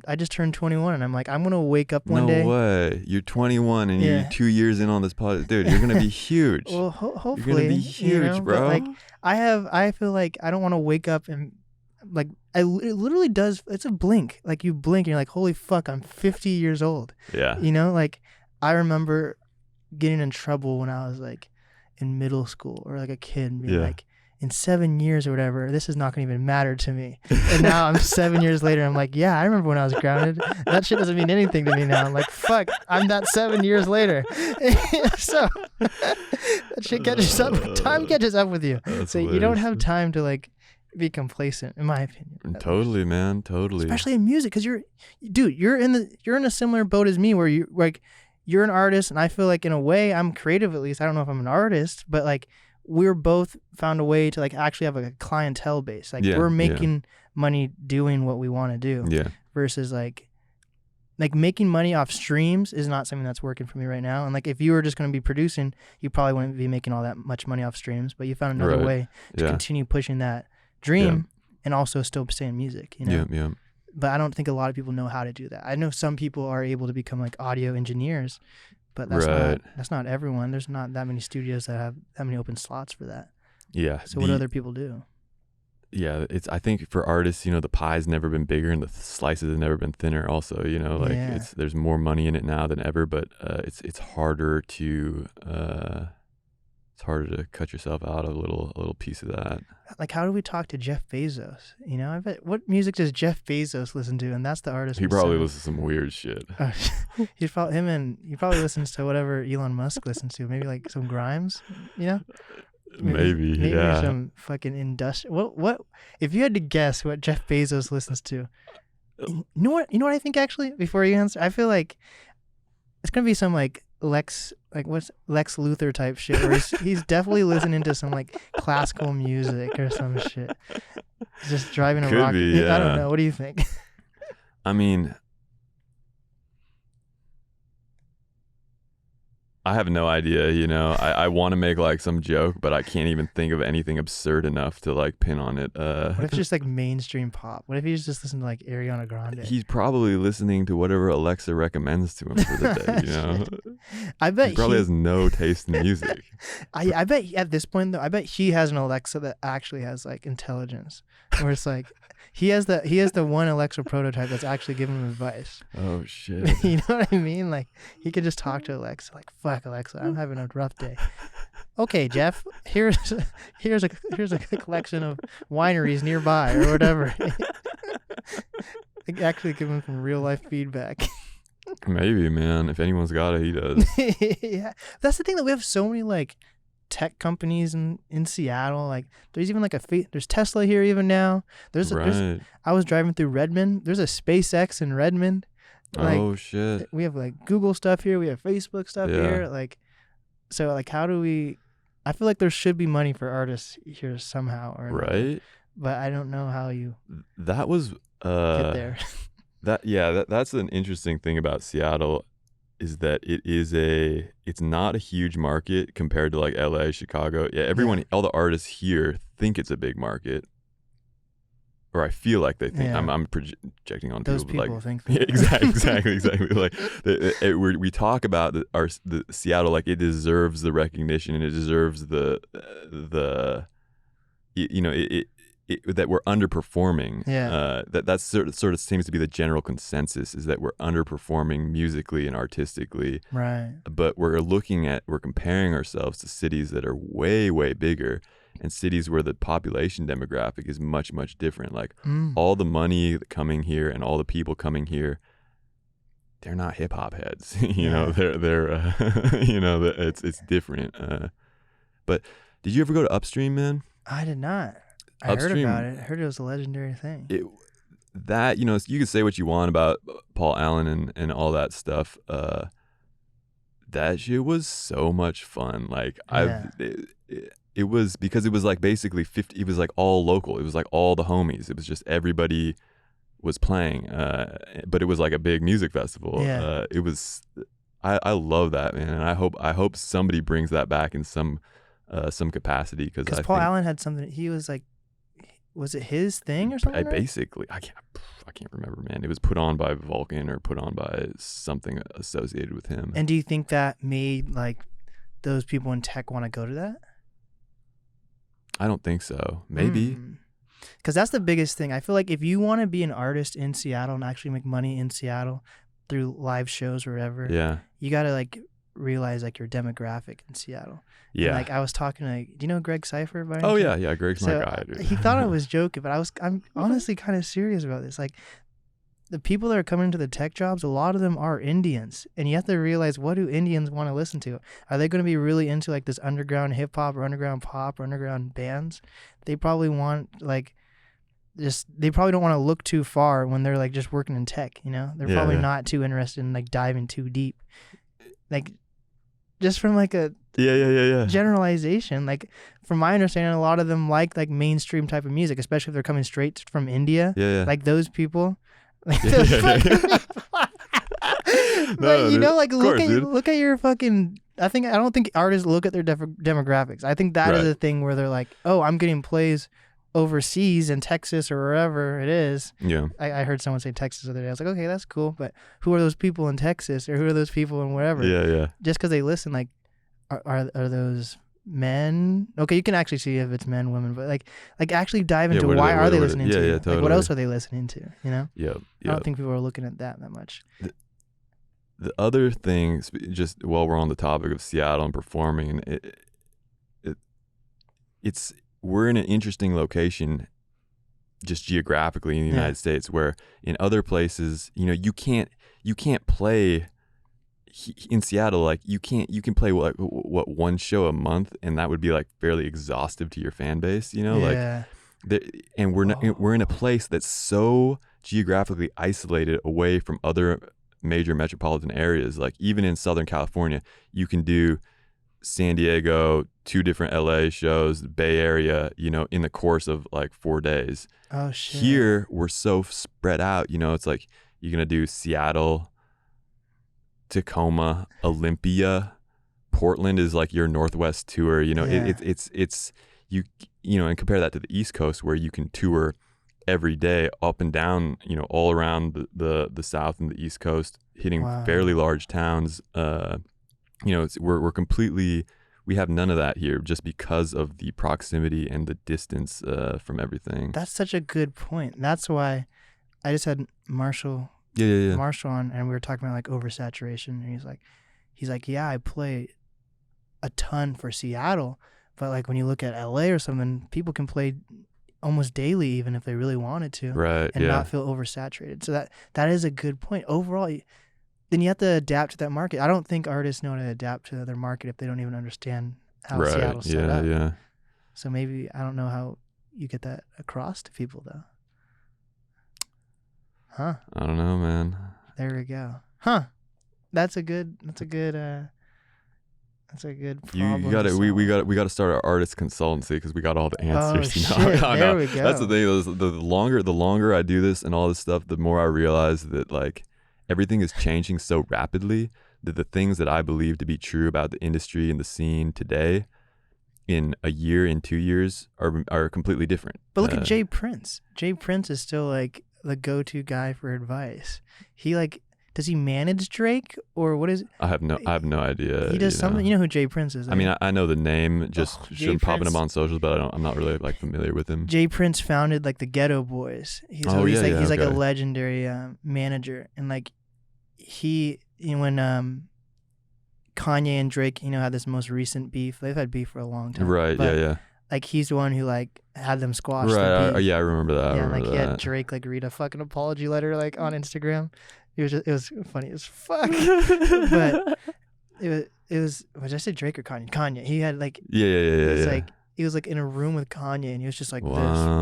I just turned 21, and I'm like, I'm gonna wake up one day. No way! You're 21, and you're 2 years in on this podcast, dude. You're gonna be huge. Well, hopefully, you're gonna be huge, bro. But like, I feel like I don't want to wake up and like it literally does. It's a blink. Like you blink, and you're like, holy fuck, I'm 50 years old. Yeah. You know, like I remember getting in trouble when I was like in middle school or like a kid and being like, in 7 years or whatever, this is not going to even matter to me. And now I'm 7 years later, I'm like, yeah, I remember when I was grounded. That shit doesn't mean anything to me now. I'm like, fuck, I'm that 7 years later. So that shit catches up. Time catches up with you. So you don't have time to like be complacent, in my opinion. Totally, man. Totally. Especially in music, because you're in a similar boat as me, where you're an artist, and I feel like in a way I'm creative. At least I don't know if I'm an artist, but like we're both found a way to like actually have a clientele base. Like we're making money doing what we want to do. Yeah. Versus like making money off streams is not something that's working for me right now. And like if you were just going to be producing, you probably wouldn't be making all that much money off streams. But you found another way to continue pushing that dream and also still stay in music. You know. Yeah. But I don't think a lot of people know how to do that. I know some people are able to become like audio engineers, but that's not everyone. There's not that many studios that have that many open slots for that. Yeah. So what do other people do? Yeah, I think for artists, you know, the pie's never been bigger and the slices have never been thinner. Also, you know, like there's more money in it now than ever, but it's harder to cut yourself out of a little piece of that. Like, how do we talk to Jeff Bezos? You know, I bet, what music does Jeff Bezos listen to? And that's the artist. He probably listens to some weird shit. He probably listens to whatever Elon Musk listens to. Maybe like some Grimes, you know? Maybe some fucking industrial. What if you had to guess what Jeff Bezos listens to? You know what I think, actually, before you answer? I feel like it's gonna be some like Lex Luthor type shit, where he's definitely listening to some like classical music or some shit. He's just driving a rock. I don't know. What do you think? I mean, I have no idea, you know. I want to make like some joke, but I can't even think of anything absurd enough to like pin on it. What if it's just like mainstream pop? What if he's just listening to like Ariana Grande? He's probably listening to whatever Alexa recommends to him for the day, you know. I bet he probably has no taste in music. I bet at this point though, I bet he has an Alexa that actually has like intelligence, where it's like he has the one Alexa prototype that's actually giving him advice. Oh shit. You know what I mean? Like he could just talk to Alexa, like, fuck Alexa, I'm having a rough day. Okay, Jeff, here's a collection of wineries nearby or whatever. Like, actually give him some real life feedback. Maybe, man. If anyone's got it, he does. Yeah. That's the thing, that we have so many like tech companies in Seattle. Like there's even like there's Tesla here even now. I was driving through Redmond. There's a SpaceX in Redmond. Like, oh shit. We have like Google stuff here. We have Facebook stuff here. Like, so like how do we? I feel like there should be money for artists here somehow. Right. But I don't know how you. That was get there. That's an interesting thing about Seattle, is that it's not a huge market compared to like LA, Chicago. Yeah, all the artists here think it's a big market. or I feel like they think. Yeah. I'm projecting on Those people, people like, think yeah, that. exactly. Like we talk about the Seattle like it deserves the recognition and it deserves the you know that we're underperforming. Yeah. That's sort of seems to be the general consensus, is that we're underperforming musically and artistically. Right. But we're comparing ourselves to cities that are way, way bigger, and cities where the population demographic is much, much different. Like all the money coming here and all the people coming here, they're not hip hop heads. You know, they're you know, it's different. But did you ever go to Upstream, man? I did not. I Upstream, heard about it. I heard it was a legendary thing. That, you know, you can say what you want about Paul Allen and all that stuff. That shit was so much fun. Like it was, because it was like basically 50. It was like all local. It was like all the homies. It was just everybody was playing. But it was like a big music festival. Yeah. It was. I love that, man. And I hope somebody brings that back in some capacity, because Paul Allen had something. He was like, was it his thing or something? Basically, I can't remember, man. It was put on by Vulcan or put on by something associated with him. And do you think that made like those people in tech want to go to that? I don't think so. Maybe. Because that's the biggest thing. I feel like if you want to be an artist in Seattle and actually make money in Seattle through live shows or whatever, you got to like realize like your demographic in Seattle. Yeah. And, like I was talking to, do you know Greg Cypher? Yeah, Greg's my guy, dude. He thought I was joking, but I'm honestly kind of serious about this. Like the people that are coming into the tech jobs, a lot of them are Indians, and you have to realize, what do Indians want to listen to? Are they going to be really into like this underground hip hop or underground pop or underground bands? They probably want like they probably don't want to look too far when they're like just working in tech, you know? They're probably not too interested in like diving too deep. Like just from like a generalization, like from my understanding, a lot of them like mainstream type of music, especially if they're coming straight from India. Like those people. Like those look at your fucking. I don't think artists look at their demographics. I think that is a thing where they're like, oh, I'm getting plays overseas in Texas or wherever it is. Yeah. I heard someone say Texas the other day. I was like, okay, that's cool, but who are those people in Texas, or who are those people in wherever? Yeah. Just because they listen, like, are those men? Okay, you can actually see if it's men, women, but like actually dive into why are they listening to? Totally. Like, what else are they listening to? You know? Yeah. I don't think people are looking at that much. The other thing, just while we're on the topic of Seattle and performing, we're in an interesting location, just geographically in the United States, where in other places, you know, you can't play. In Seattle, like you can play what one show a month, and that would be like fairly exhaustive to your fan base, you know. And we're in a place that's so geographically isolated away from other major metropolitan areas. Like even in Southern California, you can do San Diego, 2 different LA shows, Bay Area, you know, in the course of like 4 days. Oh shit. Here we're so spread out, you know. It's like you're gonna do Seattle, Tacoma, Olympia, Portland is like your Northwest tour, you know. It's you know, and compare that to the East Coast, where you can tour every day up and down, you know, all around the South and the East Coast, hitting fairly large towns. You know, we have none of that here, just because of the proximity and the distance from everything. That's such a good point. That's why I just had Marshall on, and we were talking about like oversaturation, and he's like, yeah, I play a ton for Seattle, but like when you look at LA or something, people can play almost daily, even if they really wanted to, and not feel oversaturated. So that is a good point. Overall, then you have to adapt to that market. I don't think artists know how to adapt to their market if they don't even understand how Seattle's set up. Yeah. So maybe, I don't know how you get that across to people though. Huh? I don't know, man. There we go. Huh? That's a good problem. We gotta start our artist consultancy, because we got all the answers. Oh, shit. There we go. That's the thing. The longer I do this and all this stuff, the more I realize that like everything is changing so rapidly that the things that I believe to be true about the industry and the scene today in a year, in 2 years are completely different. But look at Jay Prince. Jay Prince is still like the go-to guy for advice. He like, does he manage Drake or what is? I have no idea. He does something. You know who Jay Prince is? I mean, I know the name, just shouldn't popping up on socials, but I'm not really like familiar with him. Jay Prince founded like the Ghetto Boys. He's like a legendary manager, and like when Kanye and Drake, had this most recent beef. They've had beef for a long time. Right. But, yeah. Like he's the one who like had them squash. Right. The beef. I remember that. Yeah. He had Drake like read a fucking apology letter like on Instagram. It was funny as fuck. But it was. Was I say Drake or Kanye? Kanye. He had like. Yeah. Like he was like in a room with Kanye, and he was just like wow.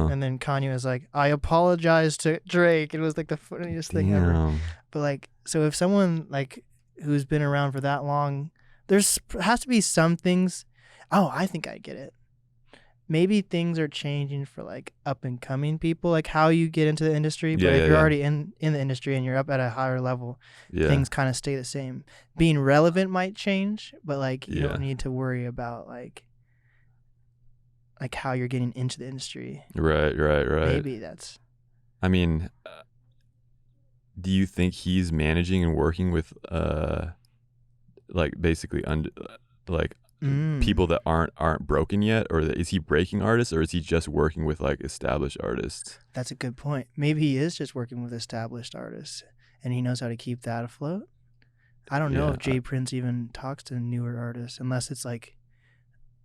this. And then Kanye was like, "I apologize to Drake." It was like the funniest thing ever. But like, so if someone like who's been around for that long, has to be some things. Oh, I think I get it. Maybe things are changing for like up and coming people, like how you get into the industry. But if you're already in the industry and you're up at a higher level, things kind of stay the same. Being relevant might change, but like you don't need to worry about like how you're getting into the industry. Right. Maybe that's. I mean, do you think he's managing and working with like basically people that aren't broken yet, or is he breaking artists, or is he just working with like established artists? That's a good point. Maybe he is just working with established artists and he knows how to keep that afloat. I don't know if Jay Prince even talks to newer artists unless it's like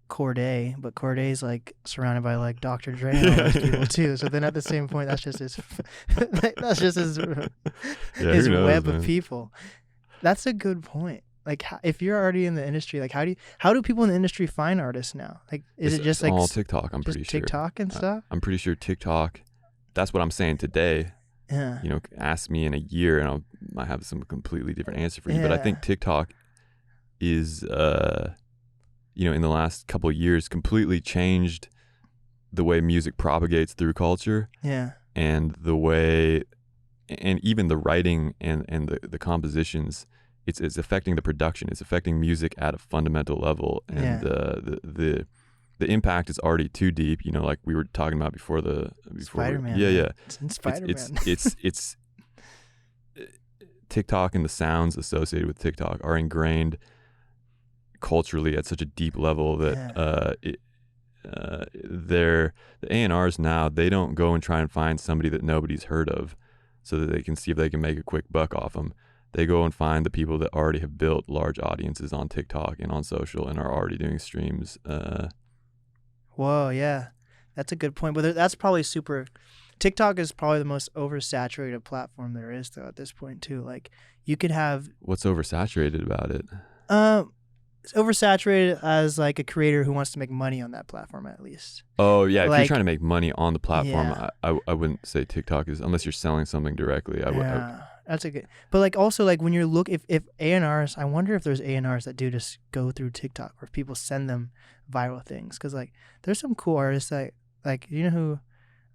Corday, but Corday's like surrounded by like Dr. Dre and all those people too. So then at the same point, that's just his web of people. That's a good point. Like, if you're already in the industry, like, how do people in the industry find artists now? Like, is it just like all TikTok? I'm pretty sure TikTok and stuff. I'm pretty sure TikTok. That's what I'm saying today. Yeah. Ask me in a year, and I might have some completely different answer for you. But I think TikTok is, in the last couple of years, completely changed the way music propagates through culture. Yeah. And the way, and even the writing and the compositions. It's affecting the production. It's affecting music at a fundamental level, and the impact is already too deep. Like we were talking about before Spider-Man. Yeah. It's in Spider-Man. It's TikTok and the sounds associated with TikTok are ingrained culturally at such a deep level that the A&Rs now, they don't go and try and find somebody that nobody's heard of so that they can see if they can make a quick buck off them. They go and find the people that already have built large audiences on TikTok and on social and are already doing streams. Whoa, yeah. That's a good point. But that's probably TikTok is probably the most oversaturated platform there is, though, at this point, too. Like, you could have... What's oversaturated about it? It's oversaturated as, like, a creator who wants to make money on that platform, at least. Oh, yeah. If you're trying to make money on the platform, I wouldn't say TikTok is... Unless you're selling something directly. That's a good, but like also like when you're if A&Rs, I wonder if there's A&Rs that do just go through TikTok, or if people send them viral things, because like there's some cool artists that like, you know who,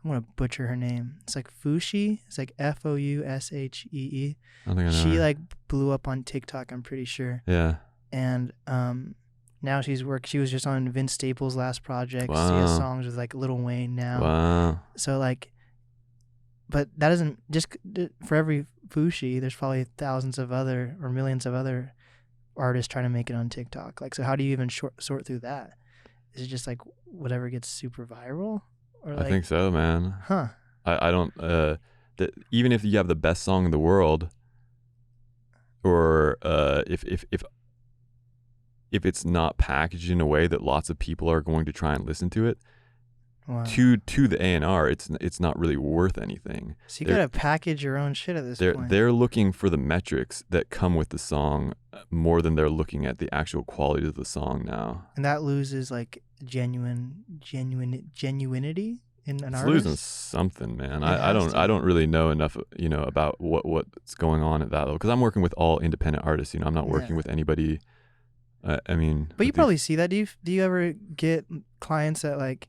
I'm gonna butcher her name. It's like Fushie. It's like Foushee. I think I know She her. like blew up on TikTok, I'm pretty sure. Yeah. And now she was just on Vince Staples' last project. Wow. She has songs with like Lil Wayne now. Wow. So like, but that isn't just for every Fushie. There's probably thousands of other or millions of other artists trying to make it on TikTok. Like, so how do you even sort through that? Is it just like whatever gets super viral? Or like, I think so, man. Huh. I don't. Even if you have the best song in the world, or if it's not packaged in a way that lots of people are going to try and listen to it. Wow. To the A&R, it's not really worth anything. So you gotta package your own shit at this point. They're looking for the metrics that come with the song more than they're looking at the actual quality of the song now. And that loses like genuinity in an it's artist. Losing something, man. I don't really know enough, about what's going on at that level, because I'm working with all independent artists. I'm not working with anybody. I mean, but you probably see that. Do you ever get clients that like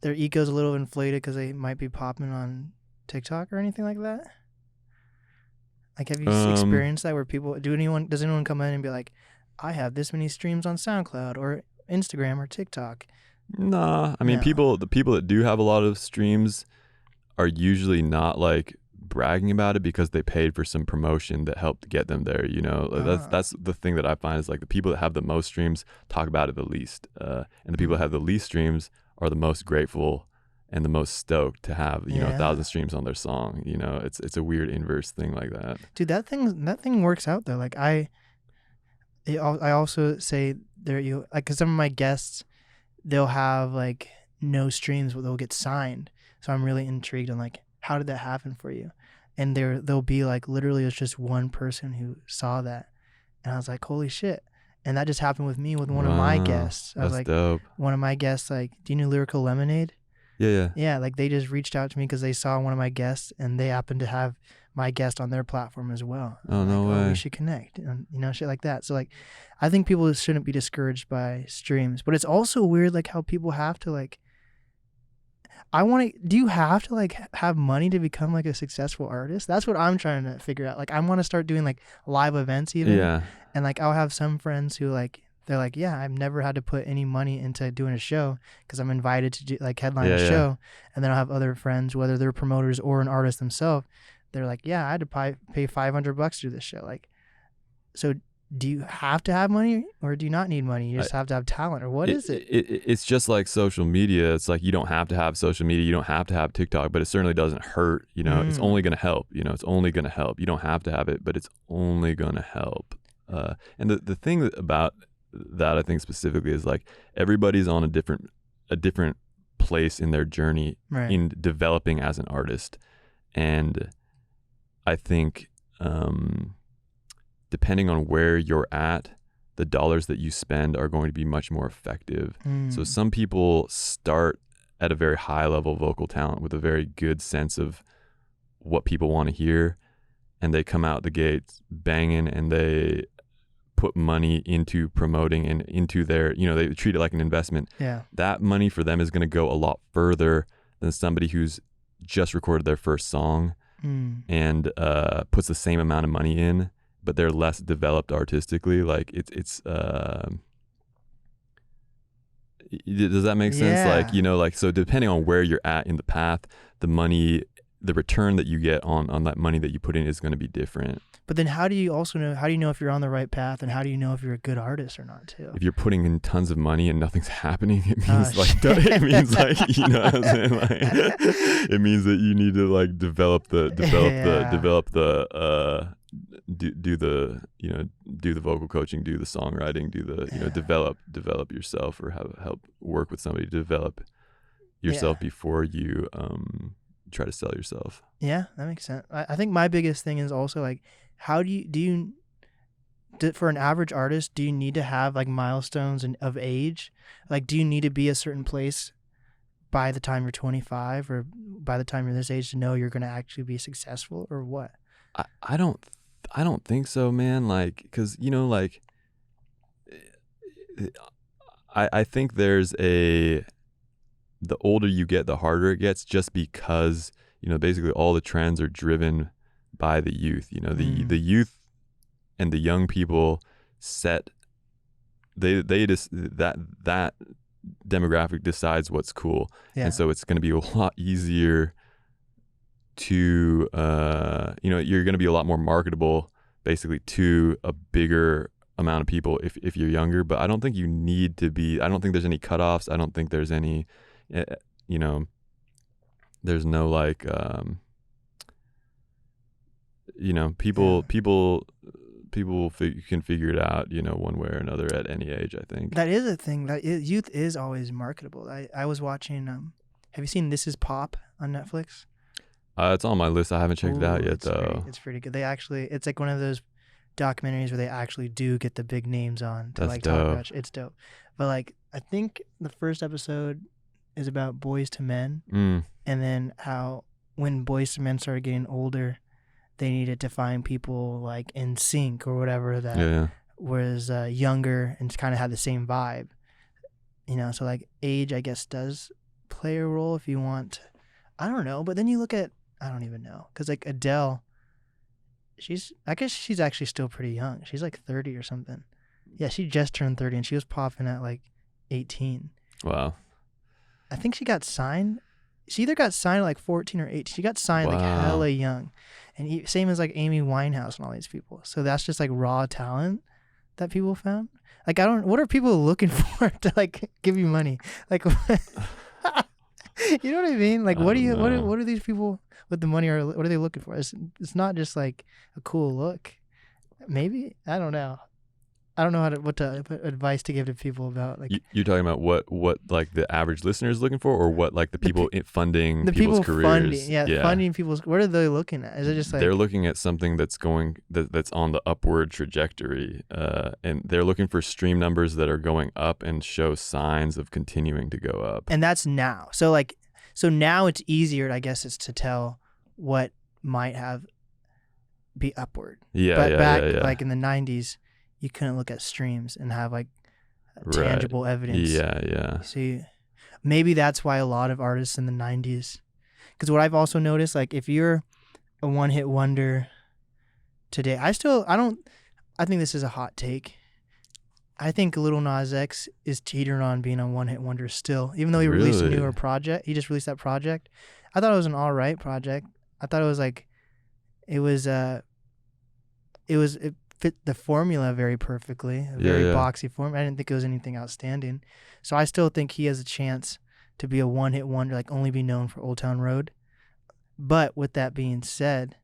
their ego's a little inflated because they might be popping on TikTok or anything like that? Like, have you experienced that where people does anyone come in and be like, I have this many streams on SoundCloud, or Instagram or TikTok. Nah, I mean, No. the people that do have a lot of streams are usually not like bragging about it because they paid for some promotion that helped get them there. You know, that's the thing that I find is like the people that have the most streams talk about it the least, and the people that have the least streams are the most grateful and the most stoked to have, you know, 1,000 streams on their song. You know, it's a weird inverse thing like that. Dude, that thing works out though. Like I also say there you like, cause some of my guests, they'll have like no streams, but they'll get signed. So I'm really intrigued on like, how did that happen for you? And they'll be like, literally, it's just one person who saw that, and I was like, holy shit. And that just happened with me with one of my guests. I was like, dope. one of my guests, like, do you know Lyrical Lemonade? Yeah. Yeah, like they just reached out to me because they saw one of my guests, and they happened to have my guest on their platform as well. Oh, no way. way. We should connect, and you know, shit like that. So like, I think people shouldn't be discouraged by streams, but it's also weird like how people have to like. Do you have to like have money to become like a successful artist? That's what I'm trying to figure out. Like I want to start doing like live events even. Yeah. And like I'll have some friends who like, they're like, yeah, I've never had to put any money into doing a show because I'm invited to do like headline a show. And then I'll have other friends, whether they're promoters or an artist themselves. They're like, yeah, I had to pay $500 to do this show. Like, so do you have to have money or do you not need money? You just have to have talent, or what is it? It's just like social media. It's like you don't have to have social media. You don't have to have TikTok, but it certainly doesn't hurt. You know, it's only going to help. You know, it's only going to help. You don't have to have it, but it's only going to help. And the thing about that I think specifically is like everybody's on a different place in their journey in developing as an artist. And I think depending on where you're at, the dollars that you spend are going to be much more effective. So some people start at a very high level vocal talent with a very good sense of what people want to hear, and they come out the gates banging, and they put money into promoting and into their, you know, they treat it like an investment. Yeah. That money for them is going to go a lot further than somebody who's just recorded their first song and puts the same amount of money in, but they're less developed artistically. Like it's does that make sense? Yeah. Like, you know, like, so depending on where you're at in the path, the return that you get on that money that you put in is going to be different. But then how do you know if you're on the right path, and how do you know if you're a good artist or not too? If you're putting in tons of money and nothing's happening, it means it means like, you know what I'm saying? Like, it means that you need to like do the vocal coaching, do the songwriting, develop yourself, or help work with somebody to develop yourself before you try to sell yourself. Yeah, that makes sense. I think my biggest thing is also like, how do you for an average artist, do you need to have like milestones of age? Like, do you need to be a certain place by the time you're 25 or by the time you're this age to know you're going to actually be successful, or what? I don't think so, man. Like, because, you know, like, I think the older you get, the harder it gets, just because, you know, basically all the trends are driven by the youth. You know, the youth and the young people they just that demographic decides what's cool. And so it's going to be a lot easier to you're going to be a lot more marketable basically to a bigger amount of people if you're younger. But I don't think you need to be. I don't think there's any cutoffs. I don't think there's any there's no like people can figure it out, you know, one way or another at any age. I think that is a thing. Youth is always marketable. I was watching have you seen This Is Pop on Netflix? It's on my list. I haven't checked it out yet though. It's pretty good. It's like one of those documentaries where they actually do get the big names on to like talk about. It's dope. But like, I think the first episode is about Boys to Men, and then how when Boys to Men started getting older, they needed to find people like in sync or whatever that was younger and kind of had the same vibe, you know. So like age, I guess, does play a role if you want. I don't know, but then you look at, I don't even know, because like Adele, I guess she's actually still pretty young. She's like 30 or something. Yeah, she just turned 30, and she was popping at like 18. Wow. I think she got signed. She either got signed at like 14 or 18. She got signed like Wow. hella young. And same as like Amy Winehouse and all these people. So that's just like raw talent that people found. Like, what are people looking for to like give you money? Like, you know what I mean? Like, what are these people with the money what are they looking for? It's not just like a cool look. Maybe, I don't know. I don't know what advice to give to people about like You're talking about what like the average listener is looking for, or what like the people funding people's careers? Funding people's. What are they looking at? Is it just like they're looking at something that's that's on the upward trajectory, and they're looking for stream numbers that are going up and show signs of continuing to go up. And that's now. So now it's easier, I guess, is to tell what might be upward. But back like in the 90s. You couldn't look at streams and have like tangible evidence. Yeah. So maybe that's why a lot of artists in the 90s, because what I've also noticed, like if you're a one-hit wonder today, I think this is a hot take. I think Lil Nas X is teetering on being a one-hit wonder still, even though he released a newer project. He just released that project. I thought it was an all right project. I thought it was like, it fit the formula very perfectly, a very boxy form. I didn't think it was anything outstanding. So I still think he has a chance to be a one-hit wonder, like only be known for Old Town Road. But with that being said,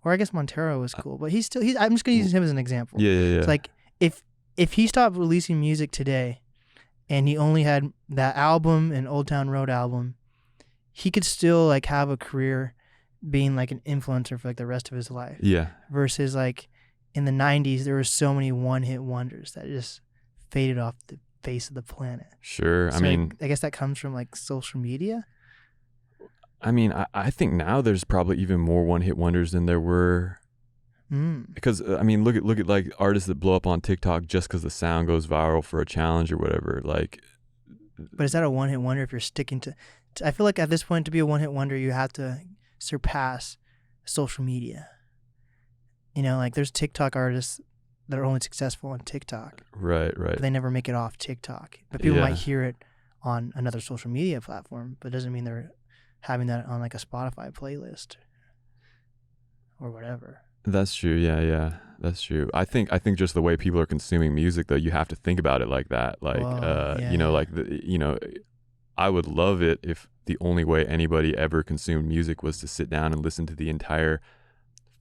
or I guess Montero was cool, but I'm just going to use him as an example. Yeah. It's like if he stopped releasing music today and he only had that album and Old Town Road album, he could still like have a career being like an influencer for like the rest of his life. Yeah. Versus like in the 90s, there were so many one-hit wonders that just faded off the face of the planet. Sure. So I mean, I guess that comes from like social media. I mean, I think now there's probably even more one-hit wonders than there were. Because I mean, look at like artists that blow up on TikTok just because the sound goes viral for a challenge or whatever. Like, but is that a one-hit wonder if you're sticking to? I feel like at this point, to be a one-hit wonder, you have to surpass social media. You know, like there's TikTok artists that are only successful on TikTok. Right. But they never make it off TikTok. But people might hear it on another social media platform, but it doesn't mean they're having that on like a Spotify playlist or whatever. That's true. Yeah. That's true. I think just the way people are consuming music, though, you have to think about it like that. Like, you know, like I would love it if the only way anybody ever consumed music was to sit down and listen to the entire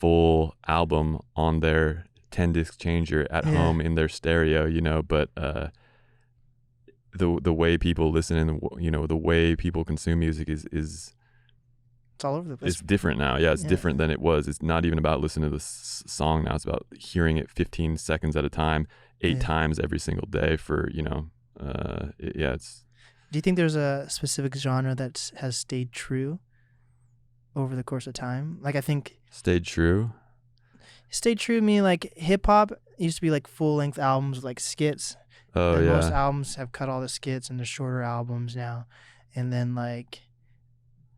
full album on their 10-disc changer at home in their stereo, you know, but the way people listen and the way people consume music is it's all over the place. It's different now. Yeah, it's different than it was. It's not even about listening to the song now. It's about hearing it 15 seconds at a time, 8 times every single day for, you know, it's. Do you think there's a specific genre that has stayed true over the course of time? Like, I think stayed true meaning like hip hop used to be like full length albums with like skits. Most albums have cut all the skits into shorter albums now. And then like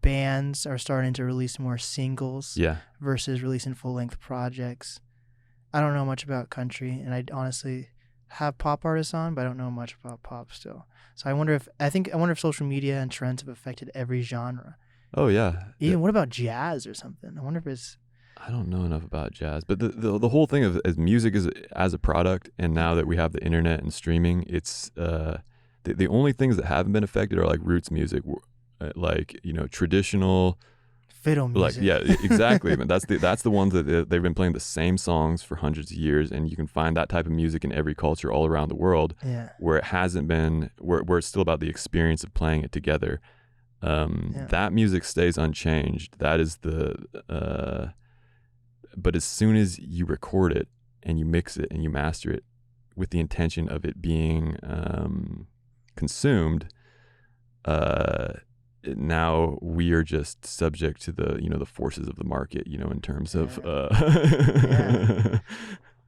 bands are starting to release more singles versus releasing full length projects. I don't know much about country, and I honestly have pop artists on, but I don't know much about pop still. So I wonder if social media and trends have affected every genre. Oh yeah. Even what about jazz or something? I wonder if it's. I don't know enough about jazz, but the whole thing of as music as a product, and now that we have the internet and streaming, it's the only things that haven't been affected are like roots music, like, you know, traditional fiddle music. Like exactly. But that's the ones that they've been playing the same songs for hundreds of years, and you can find that type of music in every culture all around the world. Where it hasn't been, where it's still about the experience of playing it together. That music stays unchanged. That is but as soon as you record it and you mix it and you master it with the intention of it being consumed, now we are just subject to the forces of the market, in terms of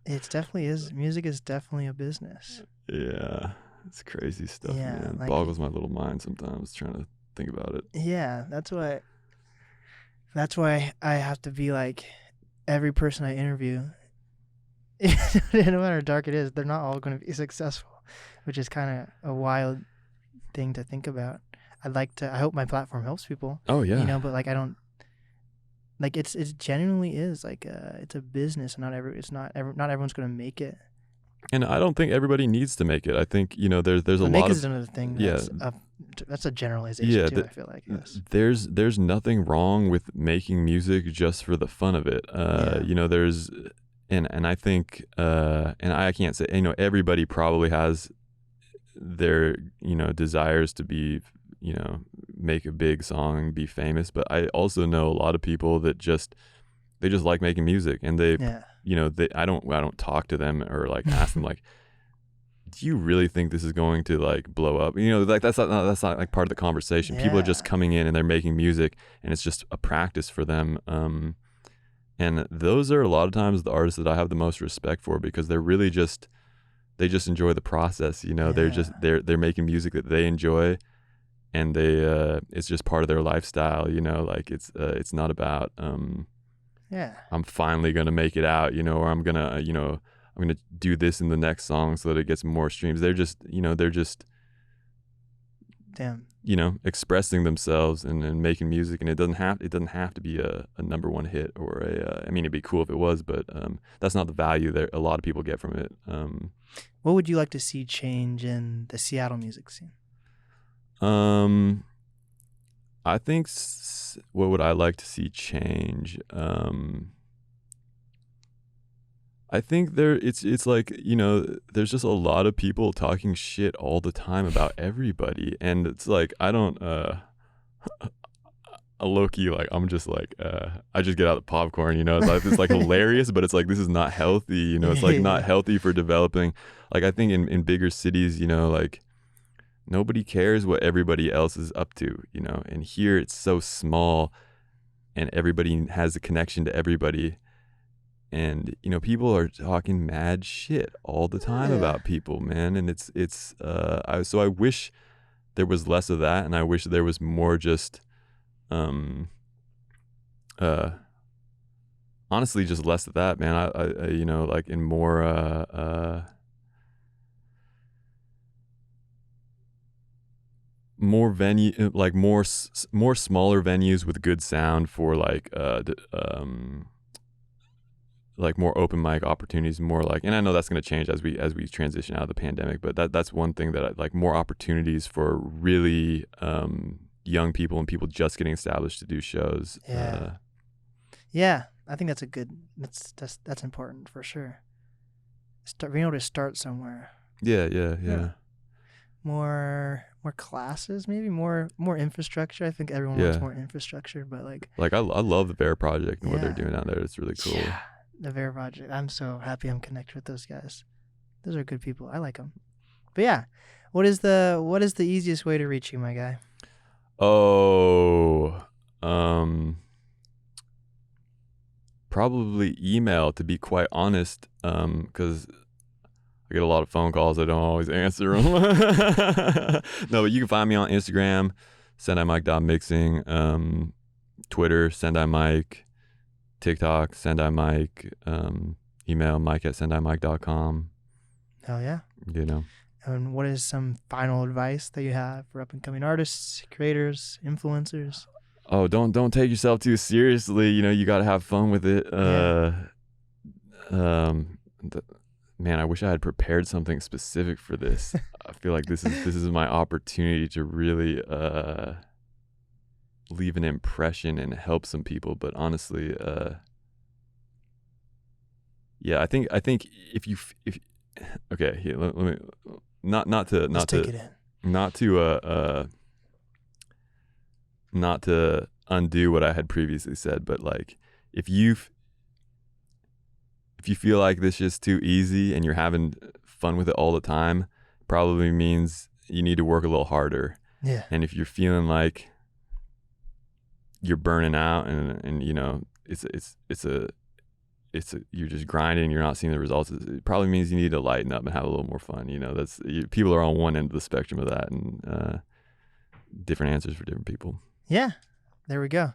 It definitely is. Music is definitely a business. Yeah, it's crazy stuff, man. It like, boggles my little mind sometimes trying to think about it. Yeah, that's why I have to be like, every person I interview, no matter how dark it is, they're not all going to be successful, which is kind of a wild thing to think about. I hope my platform helps people. Oh yeah. You know, but like I don't. Like it genuinely is like it's a business. And not everyone's gonna make it. And I don't think everybody needs to make it. I think there's a lot make of is another thing. That's a generalization too. I feel like yes. There's nothing wrong with making music just for the fun of it. There's and I think and I can't say everybody probably has their desires to be make a big song and be famous, but I also know a lot of people that they just like making music, and I don't talk to them or like ask them like, do you really think this is going to like blow up? Like that's not like part of the conversation. People are just coming in and they're making music, and it's just a practice for them. And those are a lot of times the artists that I have the most respect for, because they're really they just enjoy the process. They're making music that they enjoy, and it's just part of their lifestyle. Like it's not about I'm finally gonna make it out, or I'm gonna do this in the next song so that it gets more streams. They're just expressing themselves and making music, and it doesn't have to be a number one hit or it'd be cool if it was, but that's not the value that a lot of people get from it. What would you like to see change in the Seattle music scene? I think what would I like to see change? I think it's like, there's just a lot of people talking shit all the time about everybody, and it's like I don't low-key, like I'm just like I just get out the popcorn, it's like hilarious, but it's like this is not healthy, it's like not healthy for developing. Like I think in bigger cities, like nobody cares what everybody else is up to, and here it's so small and everybody has a connection to everybody. And people are talking mad shit all the time about people, man, and so I wish there was less of that, and I wish there was more just honestly just less of that, man. I like in more venue, like more smaller venues with good sound for like more open mic opportunities, more like, and I know that's going to change as we transition out of the pandemic, but that's one thing that I like, more opportunities for really young people and people just getting established to do shows. Yeah, I think that's that's important for sure. Being able to start somewhere. Yeah. More classes, maybe more infrastructure. I think everyone wants more infrastructure, but like I love the Bear Project and what they're doing out there. It's really cool. Yeah, the Bear Project. I'm so happy I'm connected with those guys. Those are good people. I like them. But yeah, what is the easiest way to reach you, my guy? Probably email, to be quite honest, because I get a lot of phone calls. I don't always answer them. No, but you can find me on Instagram, SendaiMike.mixing, Twitter, Sendai Mike, TikTok, Sendai Mike, email mike@sendaimike.com. Hell yeah. And what is some final advice that you have for up-and-coming artists, creators, influencers? Oh, don't take yourself too seriously. You got to have fun with it. Man, I wish I had prepared something specific for this. I feel like this is my opportunity to really leave an impression and help some people. But honestly, I think if okay, here, let me not to undo what I had previously said, but like if you feel like this is too easy and you're having fun with it all the time, probably means you need to work a little harder. Yeah. And if you're feeling like you're burning out and you're just grinding, you're not seeing the results, it probably means you need to lighten up and have a little more fun. People are on one end of the spectrum of that, and different answers for different people. Yeah. There we go.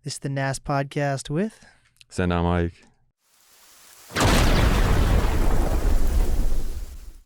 This is the NAST podcast with Sendai Mike.